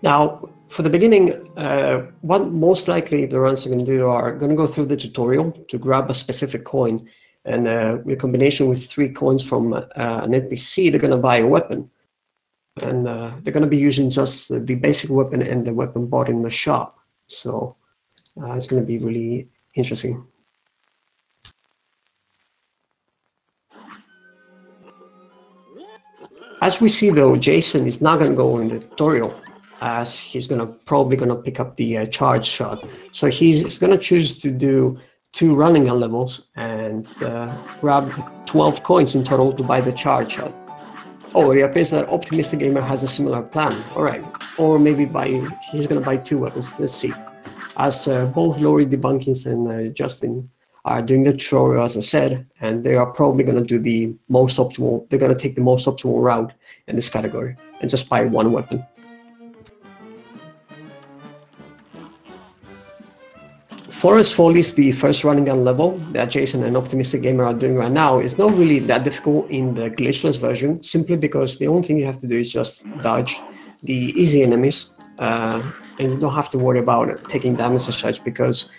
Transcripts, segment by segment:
Now, for the beginning, what most likely the runs are going to do are going to go through the tutorial to grab a specific coin, and with a combination with 3 coins from an NPC, they're going to buy a weapon. And they're going to be using just the basic weapon and the weapon bought in the shop. So it's going to be really interesting. As we see, though, Jason is not going to go in the tutorial, as he's probably going to pick up the charge shot. So he's going to choose to do 2 running gun levels and grab 12 coins in total to buy the charge shot. Oh, it appears that Optimistic Gamer has a similar plan. All right, or maybe he's going to buy 2 weapons. Let's see. As both LaurieDBunnykins and Justin are doing the tutorial, as I said, and they are probably going to do the most optimal. They're going to take the most optimal route in this category and just buy 1 weapon. Forest Follies, the first running gun level that Jason and Optimistic Gamer are doing right now, is not really that difficult in the glitchless version, simply because the only thing you have to do is just dodge the easy enemies, and you don't have to worry about taking damage as such, because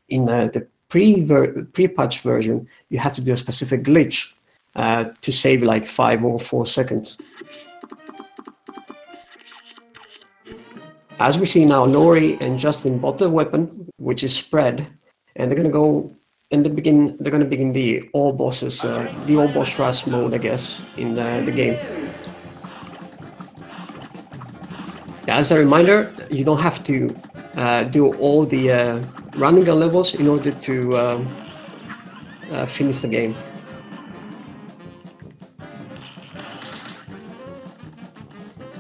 in the pre-patch version, you have to do a specific glitch to save like 5 or 4 seconds. As we see now, Laurie and Justin bought the weapon, which is spread, and they're going to go in the begin. They're going to begin the all bosses, the all boss rush mode, I guess, in the game. As a reminder, you don't have to do all the running gun levels in order to finish the game.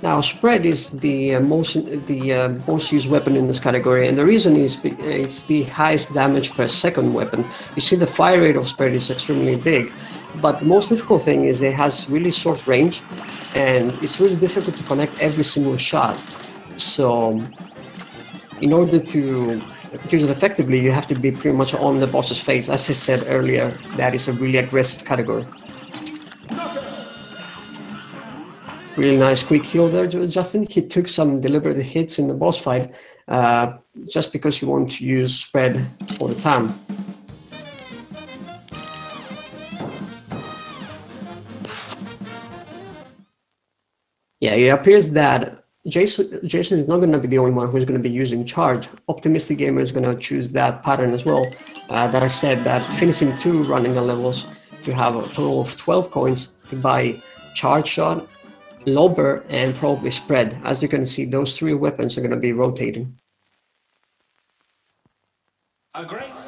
Now, spread is the most used weapon in this category, and the reason is it's the highest damage per second weapon. You see, the fire rate of spread is extremely big, but the most difficult thing is it has really short range, and it's really difficult to connect every single shot. So, in order to use it effectively, you have to be pretty much on the boss's face. As I said earlier, that is a really aggressive category. Really nice quick kill there, Justin. He took some deliberate hits in the boss fight just because he wanted to use spread all the time. Yeah, it appears that Jason is not going to be the only one who's going to be using charge. Optimistic Gamer is going to choose that pattern as well. That I said, that finishing 2 running gun levels to have a total of 12 coins to buy charge shot, lobber, and probably spread. As you can see, those 3 weapons are going to be rotating.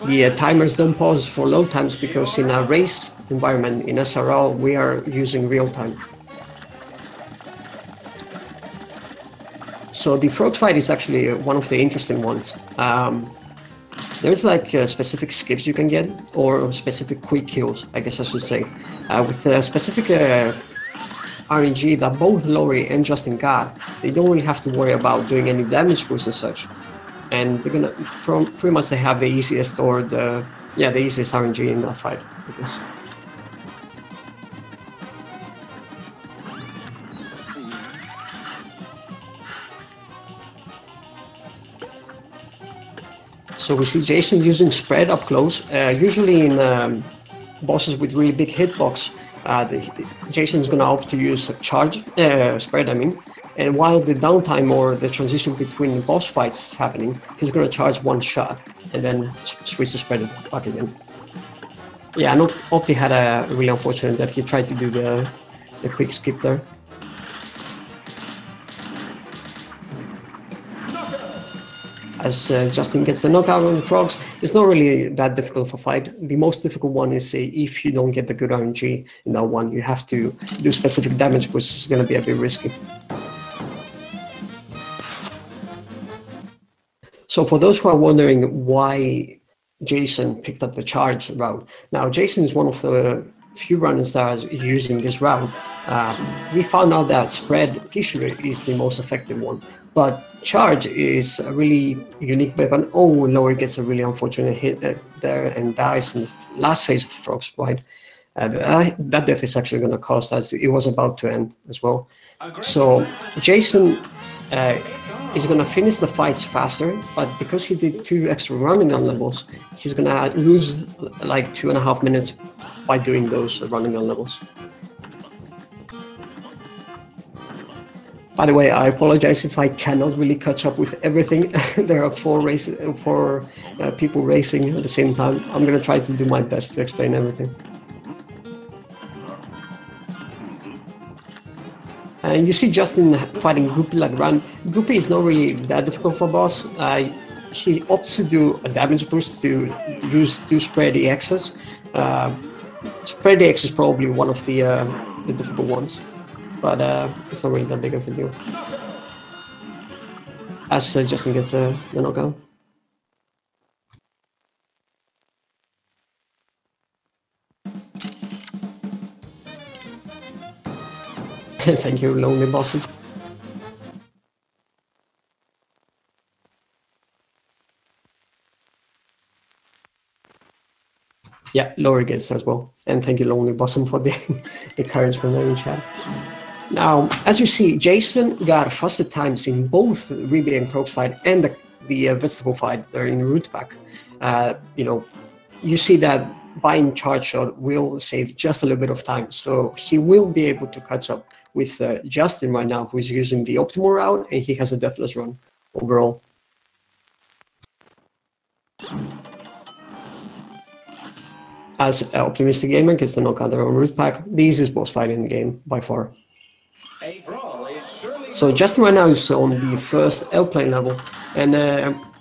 The timers don't pause for load times because in a race environment in SRL, we are using real time. So the frog fight is actually one of the interesting ones. There's like specific skips you can get, or specific quick kills, I guess I should say, with specific RNG that both Laurie and Justin got. They don't really have to worry about doing any damage boost and such, and they're gonna pretty much they have the easiest, or the easiest RNG in that fight, I guess. So we see Jason using spread up close. Usually in bosses with really big hitbox, Jason is going to opt to use charge, spread, I mean. And while the downtime or the transition between boss fights is happening, he's going to charge 1 shot and then switch to spread back again. Yeah, and Opti had a really unfortunate that he tried to do the quick skip there. As Justin gets the knockout on the frogs, it's not really that difficult of a fight. The most difficult one is if you don't get the good RNG in that one, you have to do specific damage, which is going to be a bit risky. So for those who are wondering why Jason picked up the charge route, now Jason is one of the few runners that are using this route. We found out that spread T-shirt is the most effective one, but charge is a really unique weapon. Oh, Laurie gets a really unfortunate hit there and dies in the last phase of the frog's fight. That death is actually going to cost, as it was about to end as well. So Jason he's gonna finish the fights faster, but because he did 2 extra running gun levels, he's gonna lose like 2.5 minutes by doing those running gun levels. By the way, I apologize if I cannot really catch up with everything. There are 4 people racing at the same time. I'm gonna try to do my best to explain everything. And you see Justin fighting Guppy like run. Guppy is not really that difficult for boss. He opts to do a damage boost to spread the X's. Spread the X is probably one of the difficult ones, but it's not really that big of a deal. As Justin gets the knockout. Thank you, Lonely Bossy. Yeah, Laurie gets as well. And thank you, Lonely Bossum, for the encouragement there in chat. Now, as you see, Jason got faster times in both the Ruby and Crocs fight and the vegetable fight there in the root pack. You see that buying charge shot will save just a little bit of time. So he will be able to catch up with Justin right now, who is using the optimal route, and he has a deathless run overall. As Optimistic Gamer gets the knockout there on root pack, the easiest boss fight in the game by far. So Justin right now is on the first L-plane level, and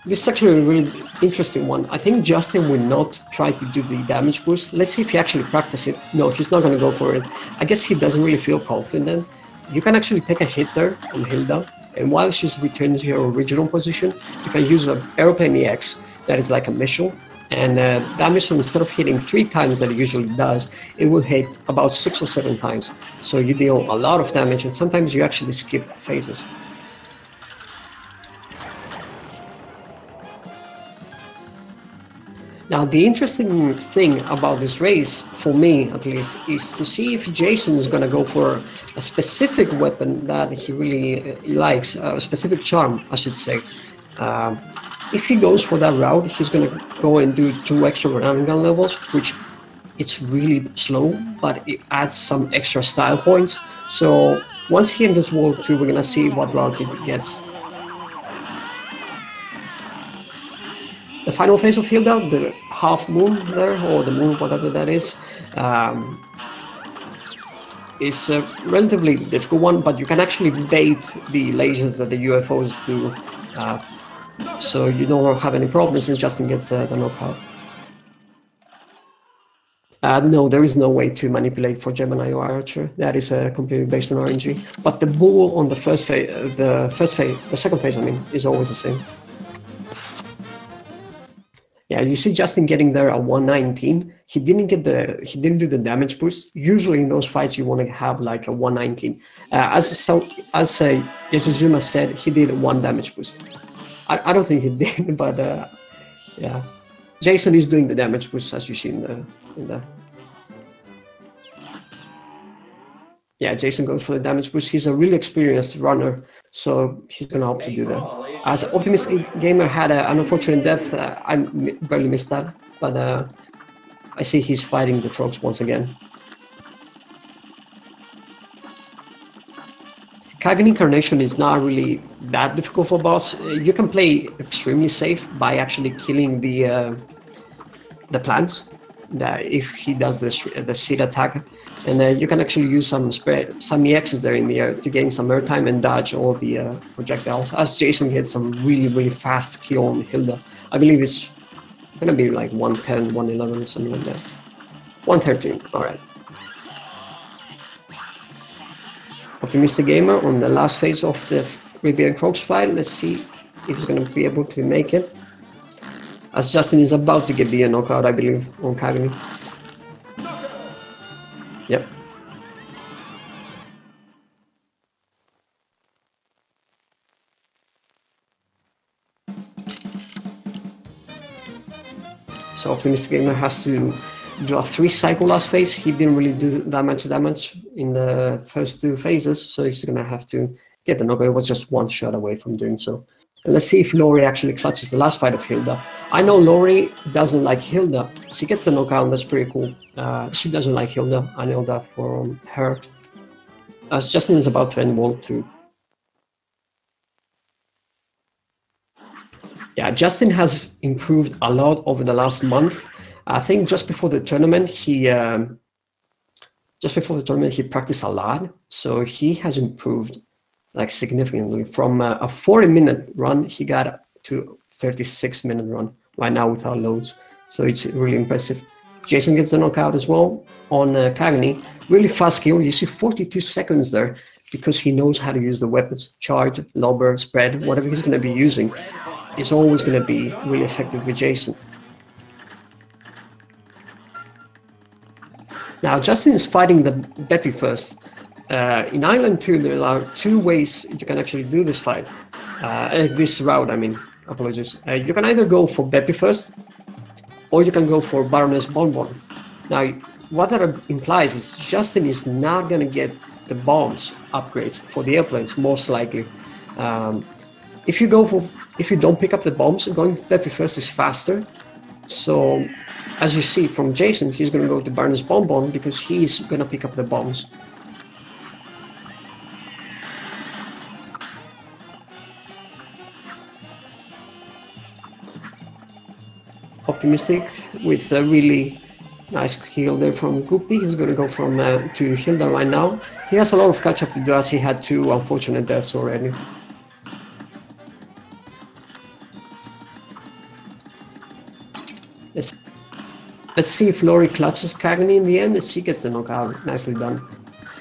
this is actually a really interesting one. I think Justin will not try to do the damage boost. Let's see if he actually practices it. No, he's not going to go for it. I guess he doesn't really feel confident. You can actually take a hit there on Hilda, and while she's returning to her original position, you can use an aeroplane EX that is like a missile. And that missile, instead of hitting 3 times that it usually does, it will hit about 6 or 7 times. So you deal a lot of damage, and sometimes you actually skip phases. Now, the interesting thing about this race, for me at least, is to see if Jason is going to go for a specific weapon that he really likes, a specific charm, I should say. If he goes for that route, he's going to go and do 2 extra running gun levels, which it's really slow, but it adds some extra style points. So once he enters World 2, we're going to see what route he gets. The final phase of Hilda, the half moon there, or the moon, whatever that is a relatively difficult one, but you can actually bait the lasers that the UFOs do. So you don't have any problems, and Justin gets the knockout. No, there is no way to manipulate for Gemini or Archer. That is completely based on RNG. But the bull on the second phase, I mean, is always the same. Yeah, you see Justin getting there at 119. He didn't do the damage boost. Usually in those fights you want to have like a 119. As Yasuzuma said, he did 1 damage boost. I don't think he did, but yeah. Jason is doing the damage boost, as you see in the. Yeah, Jason goes for the damage boost. He's a really experienced runner, so he's gonna opt to do that. As Optimistic Gamer had an unfortunate death, I barely missed that, but I see he's fighting the frogs once again. Kagan Incarnation is not really that difficult for boss. You can play extremely safe by actually killing the plants. That if he does the seed attack, and you can actually use some EXs there in the air to gain some airtime and dodge all the projectiles. As Jason gets some really fast kill on Hilda. I believe it's gonna be like 110, 111 or something like that. 113. All right. Optimistic Gamer on the last phase of the Ruby and Crocs fight. Let's see if he's going to be able to make it. As Justin is about to get the knockout, I believe, on Kagami. Yep. So Optimistic Gamer has to do a 3-cycle last phase. He didn't really do that much damage in the first 2 phases, so he's gonna have to get the knockout. It was just one shot away from doing so. And let's see if Laurie actually clutches the last fight of Hilda. I know Laurie doesn't like Hilda. She gets the knockout, and that's pretty cool. She doesn't like Hilda. I know that from her. As Justin is about to end World 2. Yeah, Justin has improved a lot over the last month. I think just before the tournament, he practiced a lot, so he has improved like significantly. From a 40-minute run, he got to 36-minute run right now without loads. So it's really impressive. Jason gets the knockout as well on Cagney. Really fast kill. You see 42 seconds there because he knows how to use the weapons. Charge, lobber, spread, whatever he's going to be using, it's always going to be really effective with Jason. Now, Justin is fighting the Beppy first. In Island 2, there are 2 ways you can actually do this fight. This route, I mean, apologies. You can either go for Beppy first, or you can go for Baroness Bonbon. Now, what that implies is Justin is not going to get the bombs upgrades for the airplanes, most likely. If you don't pick up the bombs, going Beppy first is faster. So, as you see from Jason, he's going to go to Baroness Bonbon because he's going to pick up the bombs. Optimistic with a really nice kill there from Guppy. He's going to go from to Hilda right now. He has a lot of catch-up to do as he had 2 unfortunate deaths already. Let's see if Laurie clutches Cagney in the end, and she gets the knockout. Nicely done.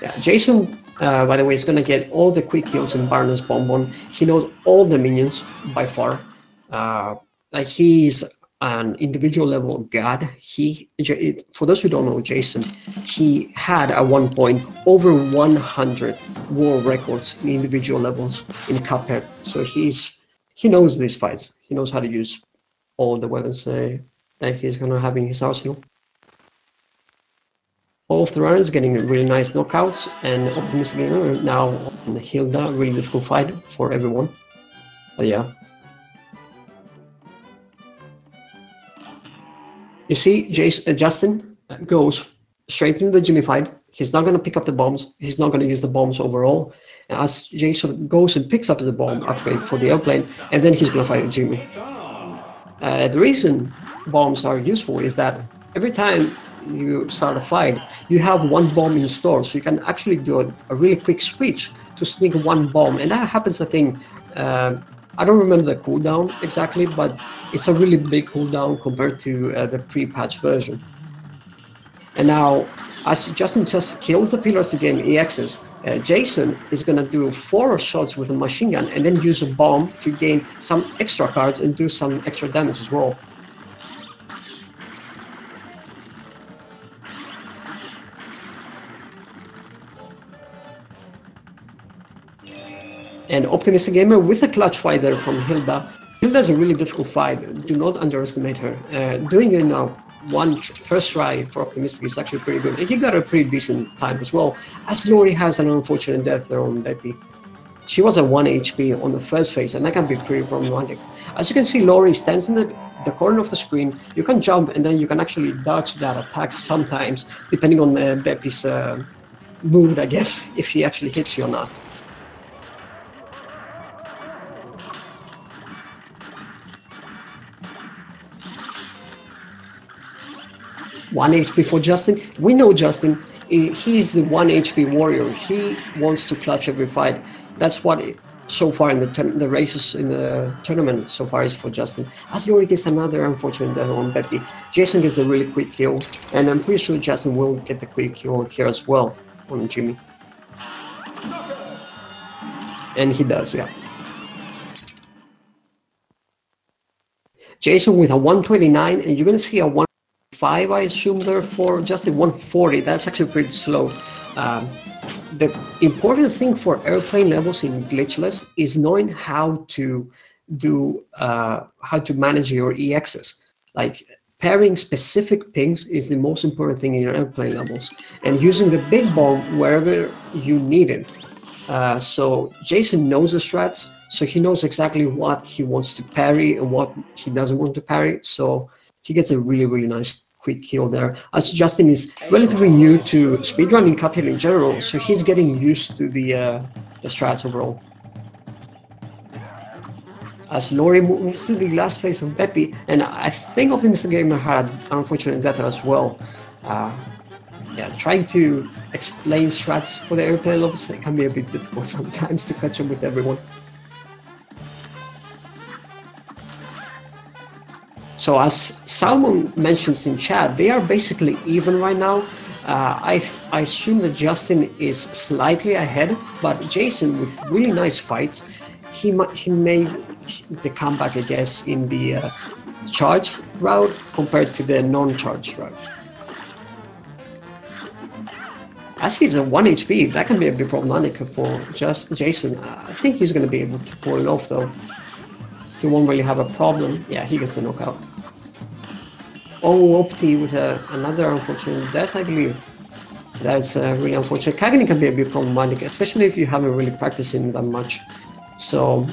Yeah, Jason, by the way, is going to get all the quick kills in Baroness Bonbon. He knows all the minions by far. Like he's an individual level god. For those who don't know Jason, he had at one point over 100 world records in individual levels in Cuphead. So he knows these fights. He knows how to use all the weapons that he's gonna have in his arsenal. All of the runners getting really nice knockouts, and Optimistic Gamer now on Hilda, really difficult fight for everyone. But yeah. You see, Justin goes straight into the Jimmy fight. He's not going to pick up the bombs. He's not going to use the bombs overall. As Jason goes and picks up the bomb upgrade for the airplane, and then he's going to fight Jimmy. The reason bombs are useful is that every time you start a fight, you have 1 bomb in store, so you can actually do a really quick switch to sneak 1 bomb, and that happens, I think, I don't remember the cooldown exactly, but it's a really big cooldown compared to the pre-patch version. And now, as Justin just kills the pillars to gain EXs, Jason is going to do 4 shots with a machine gun and then use a bomb to gain some extra cards and do some extra damage as well. And Optimistic Gamer with a clutch fight there from Hilda. Hilda's a really difficult fight. Do not underestimate her. Doing it now first try for Optimistic is actually pretty good. And he got a pretty decent time as well, as Laurie has an unfortunate death there on Beppy. She was at 1 HP on the first phase, and that can be pretty problematic. As you can see, Laurie stands in the corner of the screen. You can jump, and then you can actually dodge that attack sometimes, depending on Beppy's mood, I guess, if he actually hits you or not. One HP for Justin. We know Justin. He's the 1 HP warrior. He wants to clutch every fight. That's what so far in the races in the tournament so far is for Justin. As Laurie gets another unfortunate death on Beppy, Jason gets a really quick kill, and I'm pretty sure Justin will get the quick kill here as well on Jimmy. And he does, yeah. Jason with a 129, and you're gonna see a 1. I assume there for Justin 140. That's actually pretty slow. The important thing for airplane levels in Glitchless is knowing how to do how to manage your EXs. Like pairing specific pings is the most important thing in your airplane levels, and using the big bomb wherever you need it. So Jason knows the strats, so he knows exactly what he wants to parry and what he doesn't want to parry. So he gets a really, really nice quick kill there. As Justin is relatively new to speedrunning Cuphead in general, so he's getting used to the strats overall. As Laurie moves to the last phase of Beppy, and I think OptimisticGamer had an unfortunate death as well. Yeah, trying to explain strats for the airplane levels, it can be a bit difficult sometimes to catch up with everyone. So as Salmon mentions in chat, they are basically even right now. I assume that Justin is slightly ahead, but Jason, with really nice fights, he made the comeback, I guess, in the charge route compared to the non-charge route. As he's at 1 HP, that can be a bit problematic for just Jason. I think he's going to be able to pull it off, though. He won't really have a problem. Yeah, he gets the knockout. Oh, Opti with another unfortunate death, I believe. That's really unfortunate. Kagani can be a bit problematic, especially if you haven't really practiced him that much. So,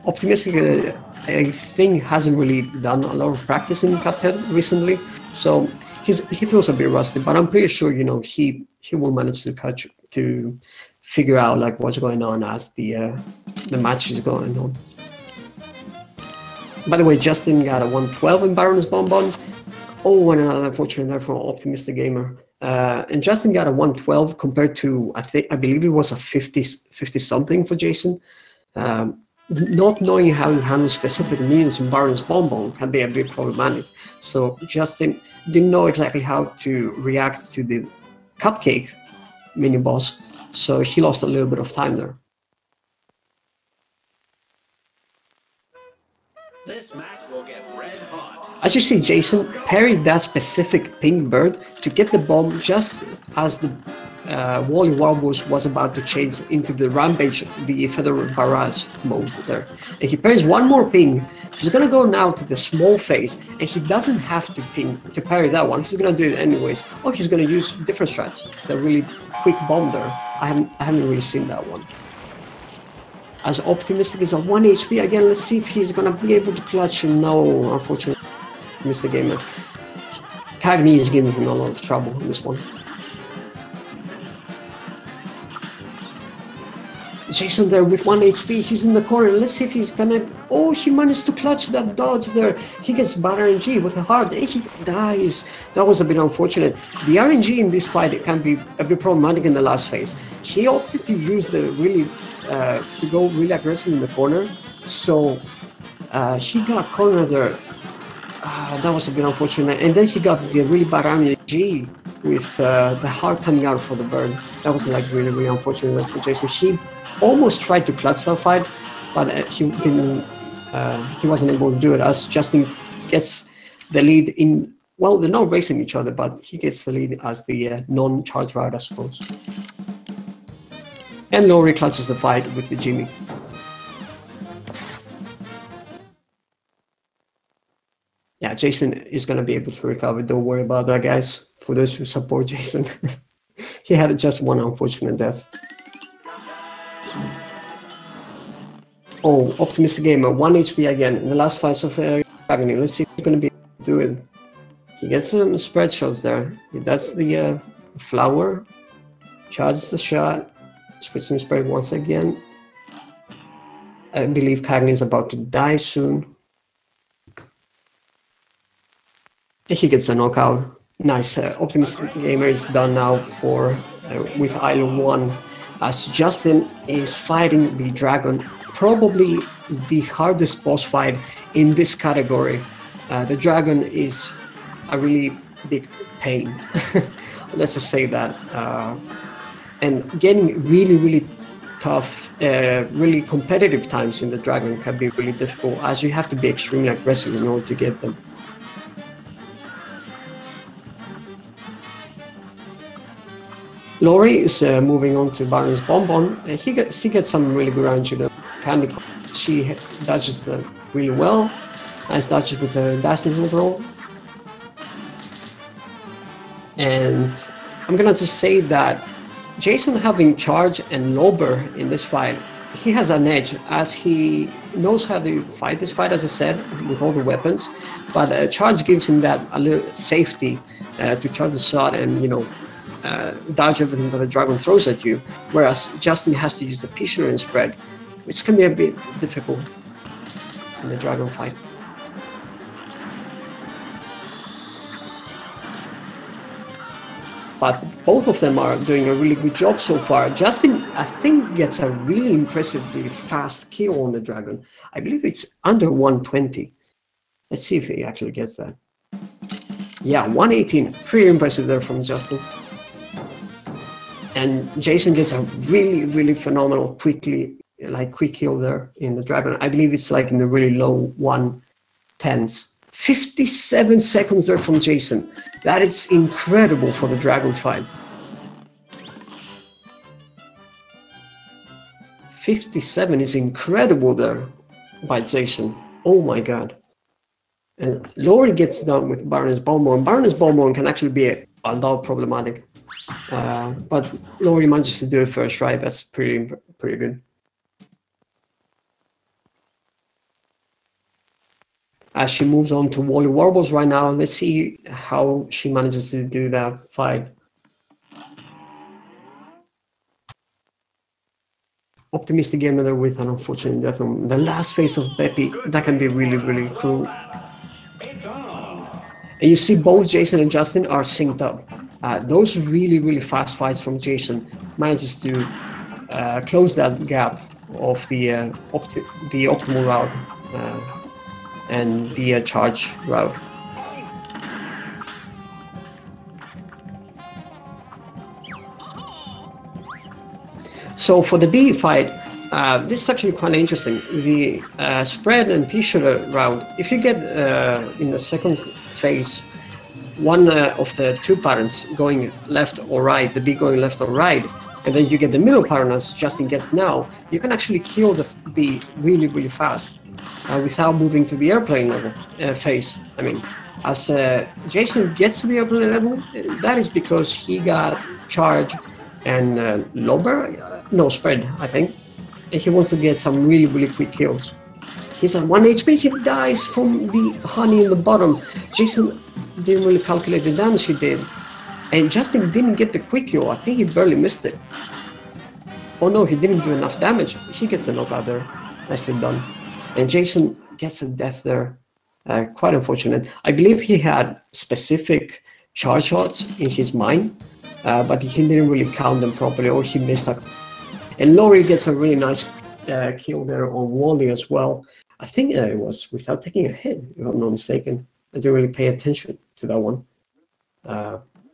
Optimistic, I think, hasn't really done a lot of practice in Cuphead recently. So, he feels a bit rusty, but I'm pretty sure, you know, he will manage to figure out like what's going on as the match is going on. By the way, Justin got a 112 in Baron's Bonbon. Oh, and another unfortunate there from OptimisticGamer. And Justin got a 112 compared to, I believe it was a 50 something for Jason. Not knowing how to handle specific minions in Baron's Bonbon can be a bit problematic. So Justin didn't know exactly how to react to the Cupcake mini boss. So he lost a little bit of time there. This match will get red hot. As you see, Jason parried that specific pink bird to get the bomb just as the Wally Wobbles was about to change into the Rampage, the Federal Barrage mode there. And he parries one more ping. He's gonna go now to the small phase, and he doesn't have to ping to parry that one. He's gonna do it anyways. Or he's gonna use different strats. The really quick bomb there. I haven't really seen that one. As Optimistic is at 1 HP again, let's see if he's gonna be able to clutch. No, unfortunately, Mr. Gamer. Cagney is giving him a lot of trouble in this one. Jason there with 1 HP, he's in the corner. Let's see if he's gonna... Oh, he managed to clutch that dodge there. He gets bad RNG with a heart, and he dies. That was a bit unfortunate. The RNG in this fight, it can be a bit problematic in the last phase. He opted to use the really... to go really aggressive in the corner, so he got cornered there. That was a bit unfortunate, and then he got the really bad RNG with the heart coming out for the bird. That was like really, really unfortunate for Jason. He almost tried to clutch that fight, but he didn't. He wasn't able to do it. As Justin gets the lead in. Well, they're not racing each other, but he gets the lead as the non-charge route, I suppose. And Laurie clutches the fight with the Jimmy. Yeah, Jason is going to be able to recover. Don't worry about that, guys. For those who support Jason. He had just one unfortunate death. Oh, Optimistic Gamer, 1 HP again. In the last fight of Agony. Let's see if he's going to be able to do it. He gets some spread shots there. He does the flower. Charges the shot. Switching spread once again. I believe Cagney is about to die soon. And he gets a knockout. Nice. Optimistic Gamer is done now for with Island 1. As Justin is fighting the dragon. Probably the hardest boss fight in this category. The dragon is a really big pain. Let's just say that. And getting really, really tough, really competitive times in the dragon can be really difficult, as you have to be extremely aggressive in order to get them. Laurie is moving on to Baron's Bonbon, and she gets some really good RNG there. Candy, she dodges them really well. Nice dodges with the dashing overall. And I'm gonna just say that Jason having charge and lober in this fight, he has an edge as he knows how to fight this fight, as I said, with all the weapons. But charge gives him that a little safety to charge the shot and dodge everything that the dragon throws at you. Whereas Justin has to use the P-shooter and spread, which can be a bit difficult in the dragon fight. But both of them are doing a really good job so far. Justin, I think, gets a really impressively fast kill on the dragon. I believe it's under 120. Let's see if he actually gets that. Yeah, 118. Pretty impressive there from Justin. And Jason gets a really, really phenomenal quick kill there in the dragon. I believe it's like in the really low 110s. 57 seconds there from Jason. That is incredible for the dragon fight. 57 is incredible there by Jason. Oh my god. And Laurie gets done with Baroness Bonbon. Baroness Bonbon can actually be a lot problematic. But Laurie manages to do it first, right? That's pretty good. As she moves on to Wally Warbles right now, let's see how she manages to do that fight. Optimistic gamer there with an unfortunate death on the last phase of Beppy. That can be really, really cool. And you see both Jason and Justin are synced up. Those really, really fast fights from Jason manages to close that gap of the optimal route and the charge route. So for the B fight, this is actually quite interesting. The spread and P-shooter route, if you get in the second phase, one of the two patterns going left or right, the B going left or right, and then you get the middle pattern as Justin gets now, you can actually kill the B really, really fast without moving to the airplane level phase. I mean, as Jason gets to the airplane level, that is because he got charge and spread, I think, and he wants to get some really, really quick kills. He's at 1 HP, he dies from the honey in the bottom. Jason didn't really calculate the damage he did, and Justin didn't get the quick kill. I think he barely missed it. Oh no, he didn't do enough damage. He gets a knockout there. Nicely done. And Jason gets a death there. Quite unfortunate. I believe he had specific charge shots in his mind, but he didn't really count them properly, or he missed a... And Laurie gets a really nice kill there on Wally as well. I think it was without taking a hit, if I'm not mistaken. I didn't really pay attention to that one.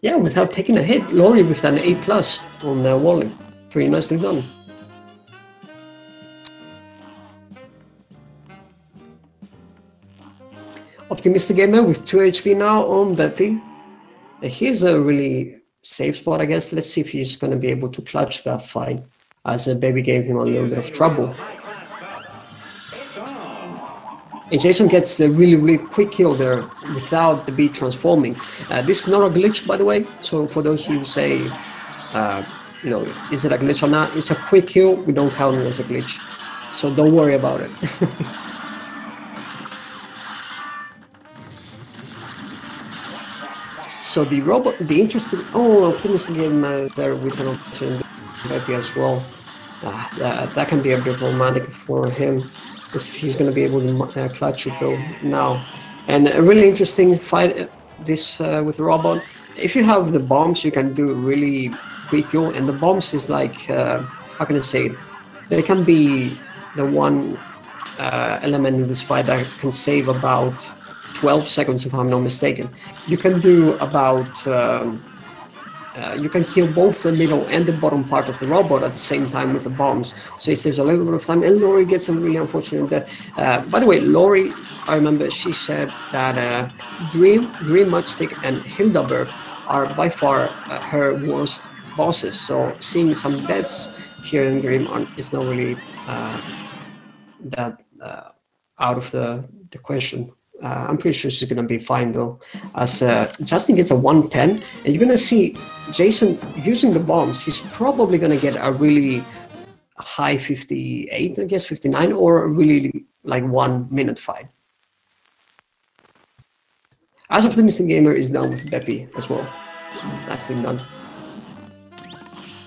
Yeah, without taking a hit, Laurie with an A+ on Wally. Pretty nicely done. Optimistic gamer with 2 HP now on Beppy. Here's a really safe spot, I guess. Let's see if he's going to be able to clutch that fight, as Baby gave him a little bit of trouble. And Jason gets the really, really quick kill there without the beat transforming. This is not a glitch, by the way. So for those who say, is it a glitch or not? It's a quick kill. We don't count it as a glitch. So don't worry about it. So the interesting, Optimistic gamer there with an option maybe as well. That can be a bit romantic for him. If he's going to be able to clutch it though now. And a really interesting fight this with the robot. If you have the bombs, you can do really quick kill, and the bombs is like, how can I say it? They can be the one element in this fight that can save about 12 seconds, if I'm not mistaken. You can do about, you can kill both the middle and the bottom part of the robot at the same time with the bombs. So it saves a little bit of time, and Laurie gets a really unfortunate death. By the way, Laurie, I remember she said that Green Matchstick, and Hildaberg are by far her worst bosses. So seeing some deaths here in Grim is not really that out of the question. I'm pretty sure she's gonna be fine though, as Justin gets a 110, and you're gonna see Jason using the bombs. He's probably gonna get a really high 58, I guess 59, or a really like 1 minute fight. As Optimistic Gamer is done with Beppy as well. Nicely done.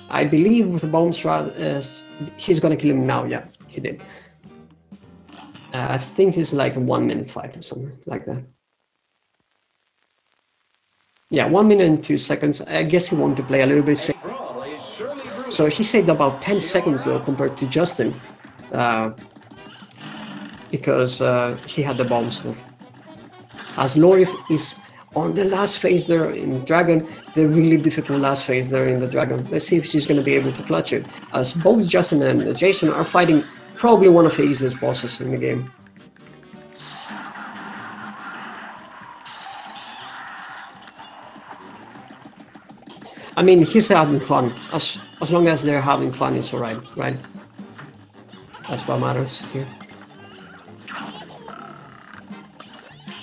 I believe with the bomb strat, he's gonna kill him now. Yeah, he did. I think it's like a 1 minute fight or something like that. Yeah, 1 minute and 2 seconds. I guess he wanted to play a little bit safe. So he saved about 10 seconds though compared to Justin, because he had the bombs there. As Laurie is on the last phase there in Dragon, the really difficult last phase there in the Dragon. Let's see if she's going to be able to clutch it, as both Justin and Jason are fighting probably one of the easiest bosses in the game. I mean, he's having fun. As long as they're having fun, it's alright, right? That's what matters here.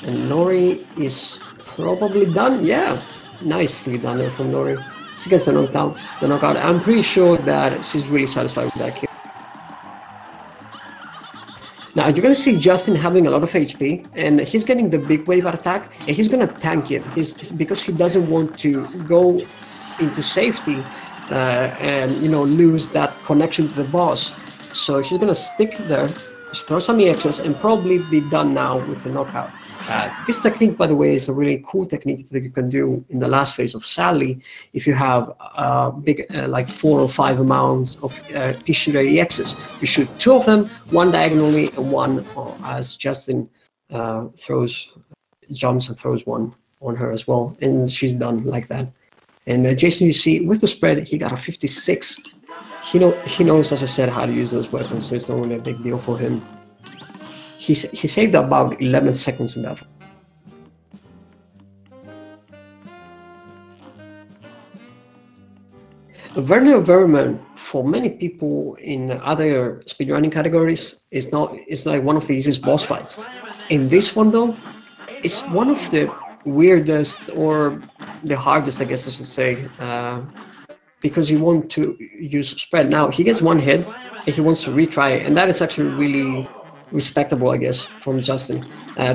And Laurie is probably done. Yeah, nicely done there from Laurie. She gets the knockout. I'm pretty sure that she's really satisfied with that kill. Now you're gonna see Justin having a lot of HP, and he's getting the big wave attack, and he's gonna tank it. Because he doesn't want to go into safety and lose that connection to the boss. So he's gonna stick there, throw some EXs, and probably be done now with the knockout. This technique, by the way, is a really cool technique that you can do in the last phase of Sally if you have big, like 4 or 5 amounts of pea shooter EXs. You shoot 2 of them, 1 diagonally and 1 as Justin jumps and throws 1 on her as well, and she's done like that. And Jason, you see, with the spread, he got a 56. He knows, as I said, how to use those weapons, so it's not really a big deal for him. He saved about 11 seconds in that. Werner Verman, for many people in other speedrunning categories, is like one of the easiest boss fights. In this one, though, it's one of the weirdest, or the hardest, I guess I should say, because you want to use spread. Now, he gets 1 hit, and he wants to retry it, and that is actually really respectable, I guess, from Justin,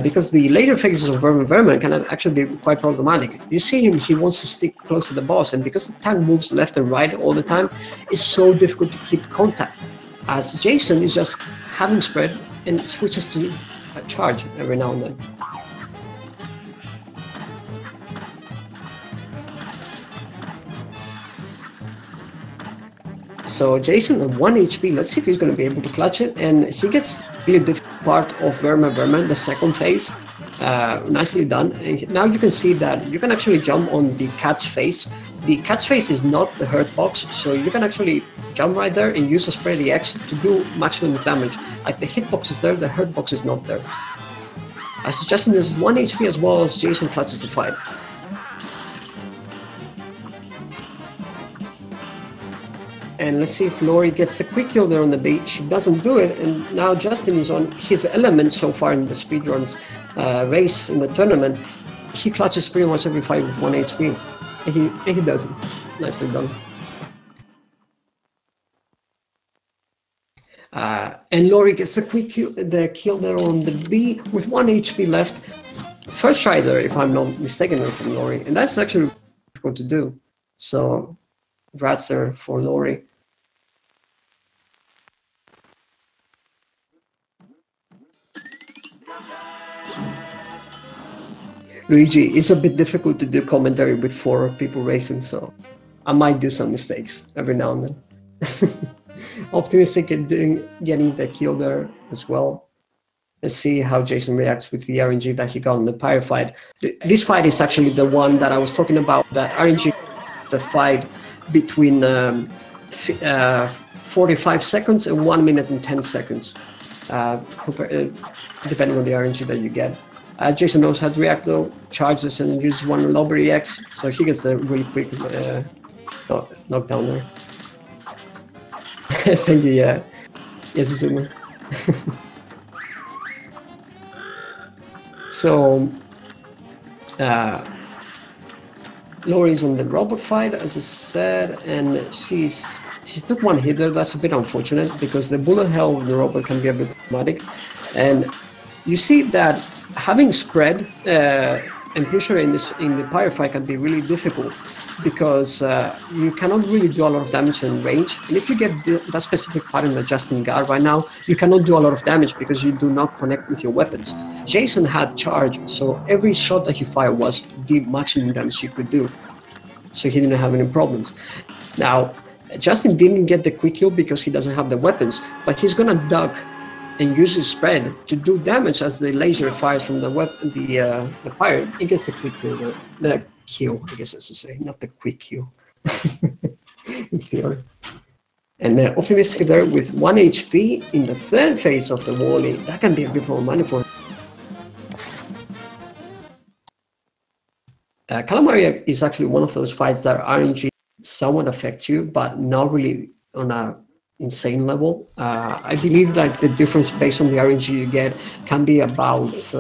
because the later phases of Verman can actually be quite problematic. You see him, he wants to stick close to the boss, and because the tank moves left and right all the time, it's so difficult to keep contact, as Jason is just having spread and switches to a charge every now and then. So Jason at 1 HP, let's see if he's going to be able to clutch it, and he gets really difficult part of Verman, the second phase. Nicely done. And now you can see that you can actually jump on the cat's face. The cat's face is not the hurt box, so you can actually jump right there and use a spray EX to do maximum damage. Like the hitbox is there, the hurt box is not there. As Justin is 1 HP as well as Jason clutches the fight. And let's see if Laurie gets the quick kill there on the bait. She doesn't do it, and now Justin is on his element so far in the speedruns race in the tournament. He clutches pretty much every fight with 1 HP, and he does it. Nicely done. And Laurie gets the quick kill, there on the B with 1 HP left. First try there, if I'm not mistaken, from Laurie, and that's actually difficult to do. So, congrats there for Laurie. Luigi, it's a bit difficult to do commentary with 4 people racing, so I might do some mistakes every now and then. Optimistic at getting the kill there as well. Let's see how Jason reacts with the RNG that he got in the Pyre fight. This fight is actually the one that I was talking about, that RNG, the fight between 45 seconds and 1 minute and 10 seconds, depending on the RNG that you get. Jason knows how to react though, charges and uses 1 Lobber EX, so he gets a really quick knockdown there. Thank you, yeah. Yes, Zuma. So Laurie's on the robot fight, as I said, and she took one hit there. That's a bit unfortunate because the bullet hell of the robot can be a bit problematic. And you see that having spread and pressure in the firefight can be really difficult because you cannot really do a lot of damage in range. And if you get that specific pattern that Justin got right now, you cannot do a lot of damage because you do not connect with your weapons. Jason had charge, so every shot that he fired was the maximum damage you could do. So he didn't have any problems. Now, Justin didn't get the quick kill because he doesn't have the weapons, but he's gonna duck and use his spread to do damage as the laser fires from the weapon, the pirate. He gets the quick kill, the kill, I guess I should say, not the quick kill. In theory. And Optimistic there with 1 HP in the third phase of the Wally. That can be a bit problematic for him. Calamaria is actually one of those fights that RNG somewhat affects you, but not really on a insane level. I believe that the difference based on the RNG you get can be about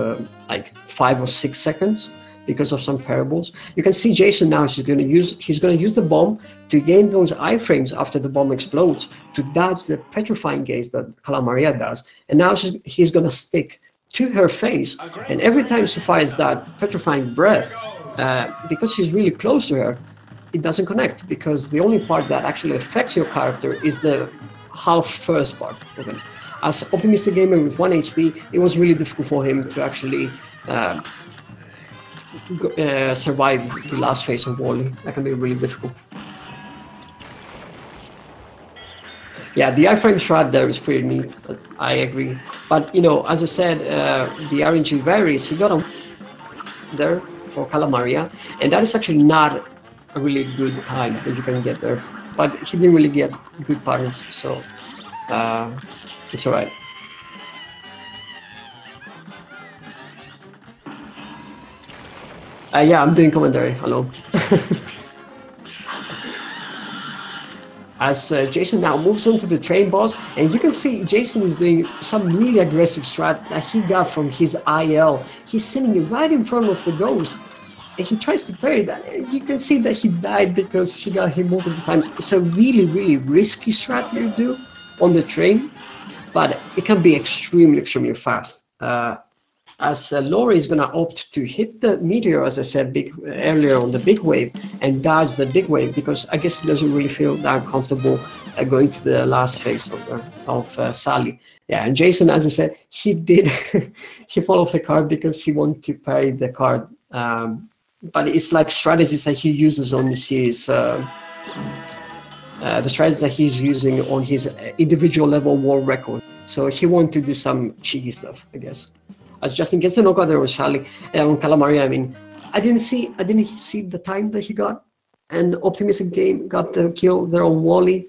like 5 or 6 seconds because of some variables. You can see Jason now, he's going to use the bomb to gain those iframes after the bomb explodes to dodge the petrifying gaze that Calamaria does. And now he's going to stick to her face, and every time she fires that petrifying breath, because she's really close to her, it doesn't connect, because the only part that actually affects your character is the half first part of it. As Optimistic Gamer with 1 HP, it was really difficult for him to actually survive the last phase of Wally. That can be really difficult. Yeah, the iframe shroud there is pretty neat, I agree. But, you know, as I said, the RNG varies. He got a there for Calamaria, and that is actually not a really good time that you can get there. But he didn't really get good patterns, so it's alright. Yeah, I'm doing commentary. Hello. As Jason now moves on to the train boss, and you can see Jason is doing some really aggressive strat that he got from his IL. He's sitting right in front of the ghost, and he tries to parry that. You can see that he died because she got him multiple times. It's a really, really risky strat you do on the train, but it can be extremely, extremely fast. As Laurie is going to opt to hit the meteor, as I said earlier, on the big wave and dodge the big wave, because I guess he doesn't really feel that comfortable going to the last phase of Sally. Yeah, and Jason, as I said, he did he followed the card because he wanted to parry the card, but it's like strategies that he uses on his the strategies that he's using on his individual level war record. So he wanted to do some cheeky stuff, I guess. As Justin gets the knockout there on on Calamaria, I mean, I didn't see the time that he got, and Optimistic Game got the kill there on Wally.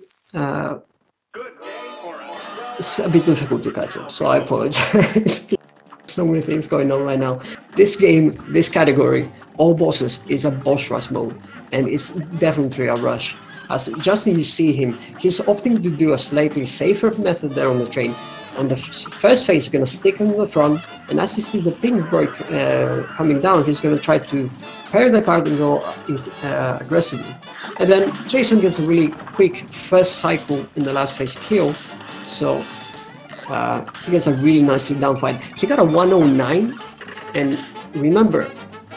It's a bit difficult to catch up, so I apologize. So many things going on right now. This game, this category, all bosses is a boss rush mode, and it's definitely a rush. As Justin, you see him, he's opting to do a slightly safer method there on the train. On the first phase, he's going to stick him in the front, and as he sees the pink break coming down, he's going to try to parry the card and go aggressively. And then Jason gets a really quick first cycle in the last phase kill, so he gets a really nicely down fight. He got a 109, and remember,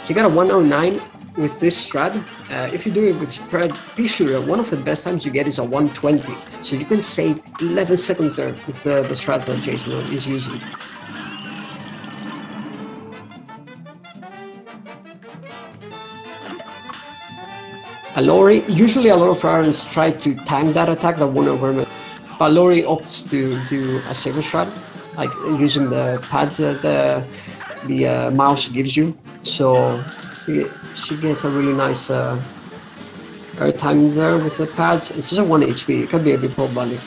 he got a 109 with this strat. If you do it with spread P-Shooter, one of the best times you get is a 120. So you can save 11 seconds there with the strats that Jason is using. Laurie, usually a lot of runners try to tank that attack that won't overwhelm, but Laurie opts to do a safer strat, like using the pads that the mouse gives you. So she gets a really nice airtime there with the pads. It's just a 1 HP. It can be a bit problematic.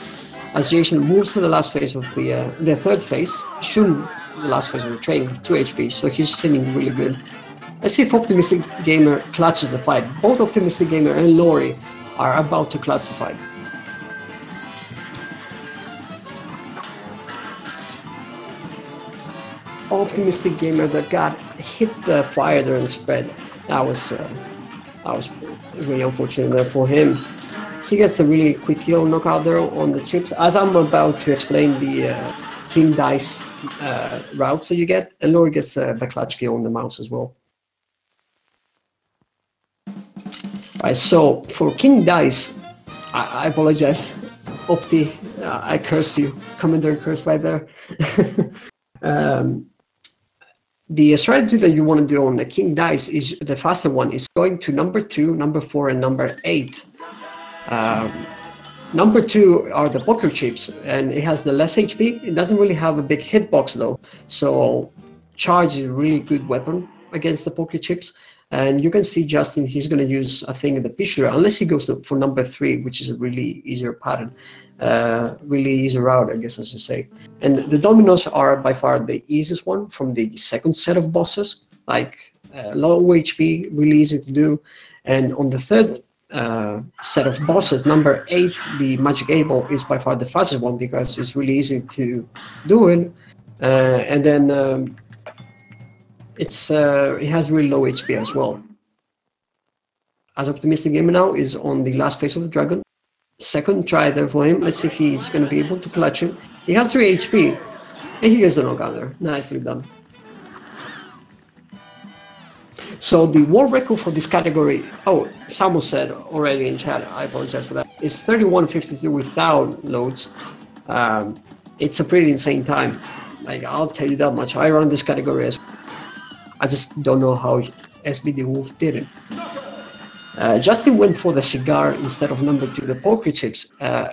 As Jason moves to the last phase of the third phase, soon the last phase of the train with 2 HP, so he's sitting really good. Let's see if Optimistic Gamer clutches the fight. Both Optimistic Gamer and Laurie are about to clutch the fight. Optimistic Gamer that got hit the fire there and spread. That was really unfortunate there for him. He gets a really quick kill knockout there on the chips. As I'm about to explain the King Dice routes that you get, and Laurie gets the clutch kill on the mouse as well. Right, so for King Dice, I apologize, Opti, I cursed you, commentary curse right there. The strategy that you want to do on the King Dice is the faster one, is going to number 2, number 4, and number 8. Number 2 are the poker chips, and it has the less HP. It doesn't really have a big hitbox though, so charge is a really good weapon against the poker chips. And you can see Justin, he's going to use, I think, the Fisher, unless he goes for number 3, which is a really easier pattern, really easy route, I guess I should say. And the dominoes are by far the easiest one from the second set of bosses, like low HP, really easy to do. And on the third set of bosses, number 8, the Magic 8 Ball, is by far the fastest one because it's really easy to do it. And then it has really low HP as well. As Optimistic Gamer now is on the last phase of the dragon. Second try there for him. Let's see if he's going to be able to clutch him. He has 3 HP, and he gets the knockout there. Nicely done. So the world record for this category, oh, Samu said already in chat, I apologize for that, is 31:52 without loads. It's a pretty insane time. Like, I'll tell you that much. I run this category as well. I just don't know how SBD Wolf did it. Justin went for the cigar instead of number 2, the poker chips.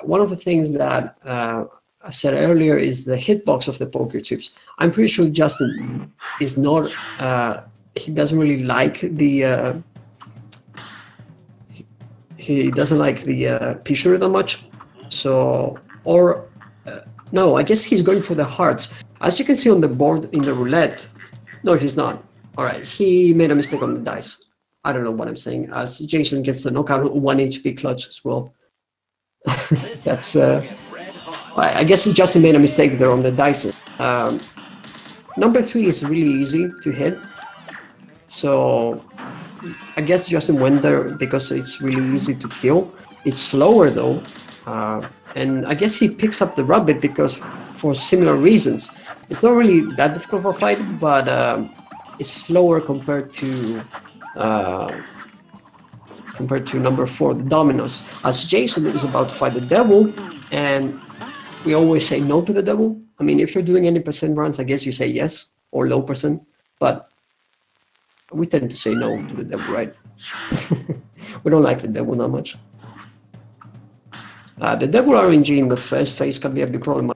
One of the things that I said earlier is the hitbox of the poker chips. I'm pretty sure Justin is not, he doesn't really like the, he doesn't like the Fisher that much. So, or, no, I guess he's going for the hearts. As you can see on the board in the roulette, no, he's not. All right, he made a mistake on the dice. I don't know what I'm saying. As Jason gets the knockout, 1 HP clutch as well. That's, I guess Justin made a mistake there on the dice. Number 3 is really easy to hit. So I guess Justin went there because it's really easy to kill. It's slower though. And I guess he picks up the rabbit because for similar reasons. It's not really that difficult of a fight, but it's slower compared to number 4, the dominoes. As Jason is about to fight the devil, and we always say no to the devil. I mean, if you're doing any percent runs, I guess you say yes or low percent, but we tend to say no to the devil, right? We don't like the devil that much. The devil RNG in the first phase can be a big problem.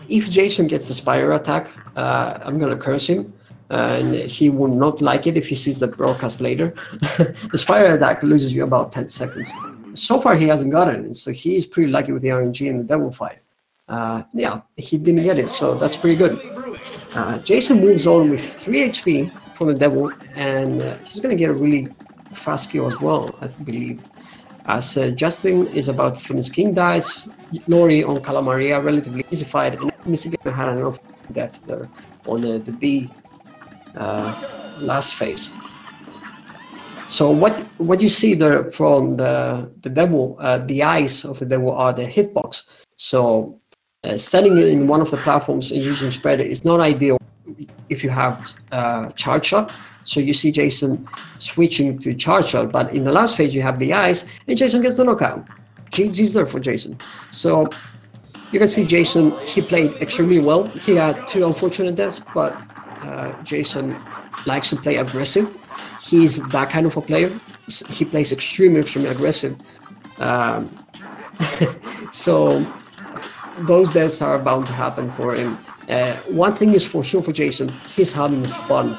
If Jason gets the spiral attack, I'm gonna curse him. And he will not like it if he sees the broadcast later. The spiral attack loses you about 10 seconds. So far he hasn't gotten it, so he's pretty lucky with the RNG in the devil fight. Yeah, he didn't get it, so that's pretty good. Jason moves on with 3 HP from the devil, and he's gonna get a really fast kill as well, I believe. As Justin is about to finish King Dice, Laurie on Calamaria, relatively easy fight, and Optimistic Gamer had enough death there on the B last phase. So what you see there from the devil, the eyes of the devil are the hitbox. So standing in one of the platforms and using spread is not ideal if you have charge shot. So you see Jason switching to charge shot, but in the last phase you have the eyes, and Jason gets the knockout. GG's there for Jason. So you can see Jason, he played extremely well. He had 2 unfortunate deaths, but Jason likes to play aggressive. He's that kind of a player. He plays extremely aggressive. So those deaths are bound to happen for him. One thing is for sure for Jason, he's having fun.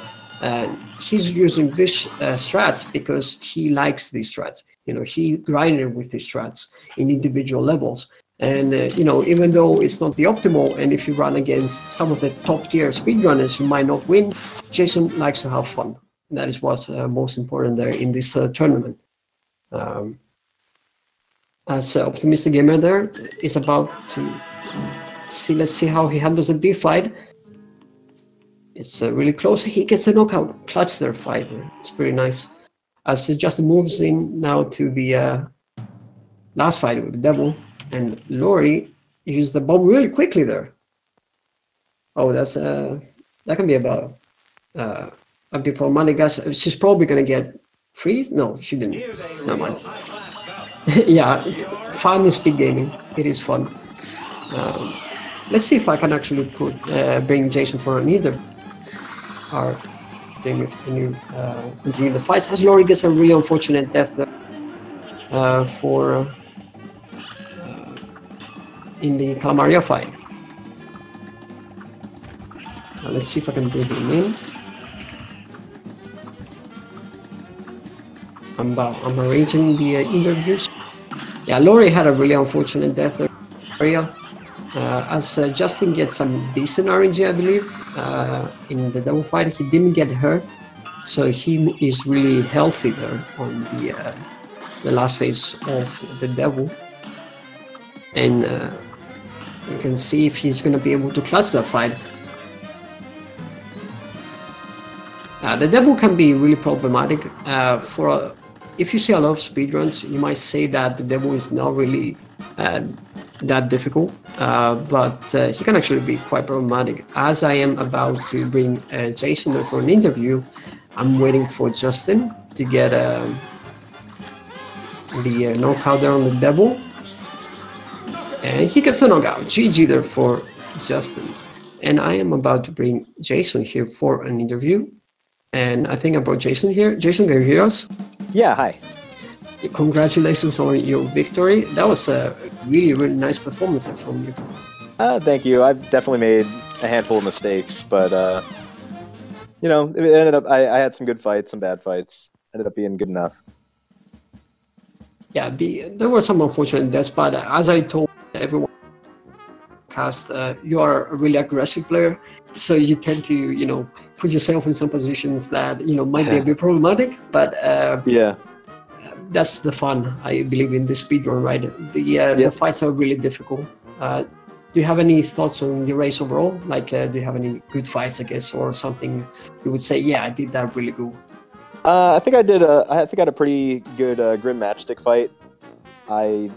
He's using this strats because he likes these strats. You know, he grinded with these strats in individual levels. And, you know, even though it's not the optimal, and if you run against some of the top tier speedrunners, you might not win, Jason likes to have fun. And that is what's most important there in this tournament. As Optimistic Gamer there is about to see, let's see how he handles the B fight. It's really close. He gets a knockout clutch there fight. It's pretty nice. As Justin moves in now to the last fight with the Devil, and Laurie used the bomb really quickly there. Oh, that's that can be about a bit problematic. Guys, she's probably gonna get freeze. No, she didn't. Never mind. Yeah, fun is speed gaming. It is fun. Let's see if I can actually bring Jason for an either. Or continue the fights. As Laurie gets a really unfortunate death in the Calamaria fight. Let's see if I can bring him in. I'm arranging the interviews. Yeah, Laurie had a really unfortunate death area. As Justin gets some decent RNG, I believe, in the Devil fight, he didn't get hurt, so he is really healthy there on the last phase of the Devil. And you can see if he's going to be able to clutch that fight. The Devil can be really problematic. If you see a lot of speedruns, you might say that the Devil is not really that difficult, but he can actually be quite problematic. As I am about to bring Jason for an interview, I'm waiting for Justin to get the knockout there on the Devil, and he gets a knockout. GG there for Justin. And I am about to bring Jason here for an interview, and I think I brought Jason here. Jason, can you hear us? Yeah, hi. Congratulations on your victory. That was a really, really nice performance there from you. Thank you. I've definitely made a handful of mistakes, but you know, it ended up. I had some good fights, some bad fights. Ended up being good enough. Yeah, there were some unfortunate deaths, but as I told everyone, you are a really aggressive player, so you tend to, you know, put yourself in some positions that, you know, might be a bit problematic, but yeah. That's the fun, I believe, in the speedrun, right? The fights are really difficult. Do you have any thoughts on your race overall? Like, do you have any good fights, I guess, or something you would say, yeah, I did that really good? I think I did. I think I had a pretty good Grim Matchstick fight. I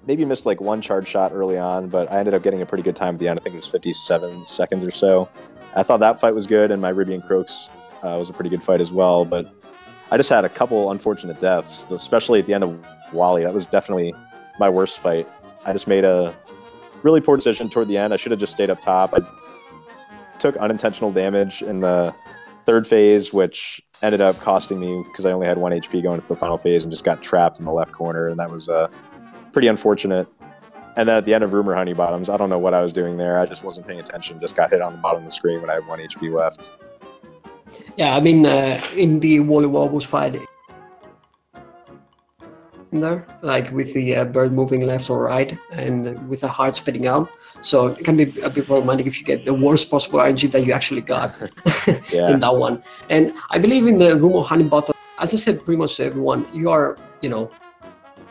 maybe missed like one charge shot early on, but I ended up getting a pretty good time at the end. I think it was 57 seconds or so. I thought that fight was good, and my Ruby & Croaks was a pretty good fight as well, but I just had a couple unfortunate deaths, especially at the end of Wally. That was definitely my worst fight. I just made a really poor decision toward the end. I should have just stayed up top. I took unintentional damage in the third phase, which ended up costing me because I only had 1 HP going to the final phase and just got trapped in the left corner, and that was pretty unfortunate. And then at the end of Rumor Honey Bottoms, I don't know what I was doing there. I just wasn't paying attention, just got hit on the bottom of the screen when I had 1 HP left. Yeah, I mean, in the Wally Wobbles fight, there, like with the bird moving left or right, and with the heart spitting out. So it can be a bit problematic if you get the worst possible RNG that you actually got in that one. And I believe in the Rumor Honey Bottom, as I said pretty much to everyone, you are, you know,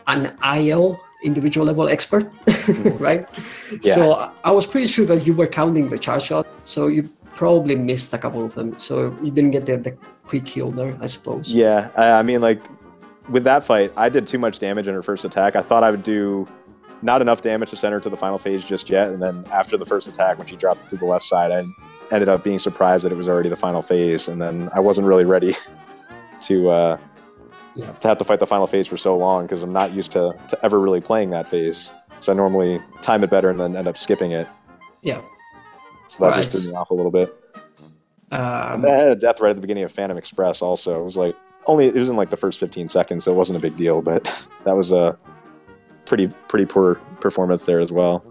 an IL, individual level expert, right? Yeah. So I was pretty sure that you were counting the charge shot, so you probably missed a couple of them, so you didn't get the quick kill there, I suppose. Yeah, I mean, like, with that fight, I did too much damage in her first attack. I thought I would do not enough damage to send her to the final phase just yet, and then after the first attack, when she dropped to the left side, I ended up being surprised that it was already the final phase, and then I wasn't really ready to have to fight the final phase for so long, because I'm not used to ever really playing that phase. So I normally time it better and then end up skipping it. Yeah. So that just threw me off a little bit. And I had a death right at the beginning of Phantom Express also. It was like, it was in like the first 15 seconds, so it wasn't a big deal, but that was a pretty poor performance there as well.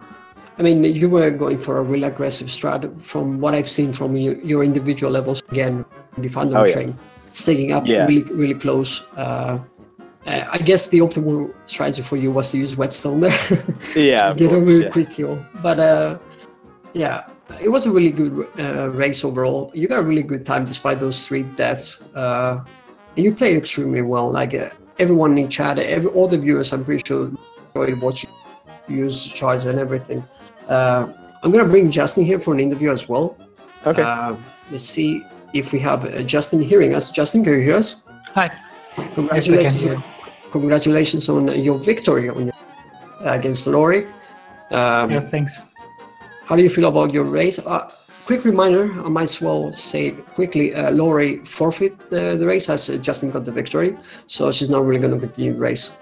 I mean, you were going for a really aggressive strat from what I've seen from your individual levels, again, the Phantom train, sticking up really, really close. I guess the optimal strategy for you was to use Whetstone there to get a really quick kill. But yeah, it was a really good race overall. You got a really good time despite those 3 deaths. And you played extremely well. Like everyone in chat, all the viewers, I'm pretty sure, enjoyed watching you use charge and everything. I'm gonna bring Justin here for an interview as well. Okay. Let's see if we have Justin hearing us. Justin, can you hear us? Hi. Congratulations! Yes, I can hear. Congratulations on your victory against Laurie. Yeah, thanks. How do you feel about your race? Quick reminder, I might as well say quickly, Laurie forfeit the race as Justin got the victory, so she's not really going to continue the race.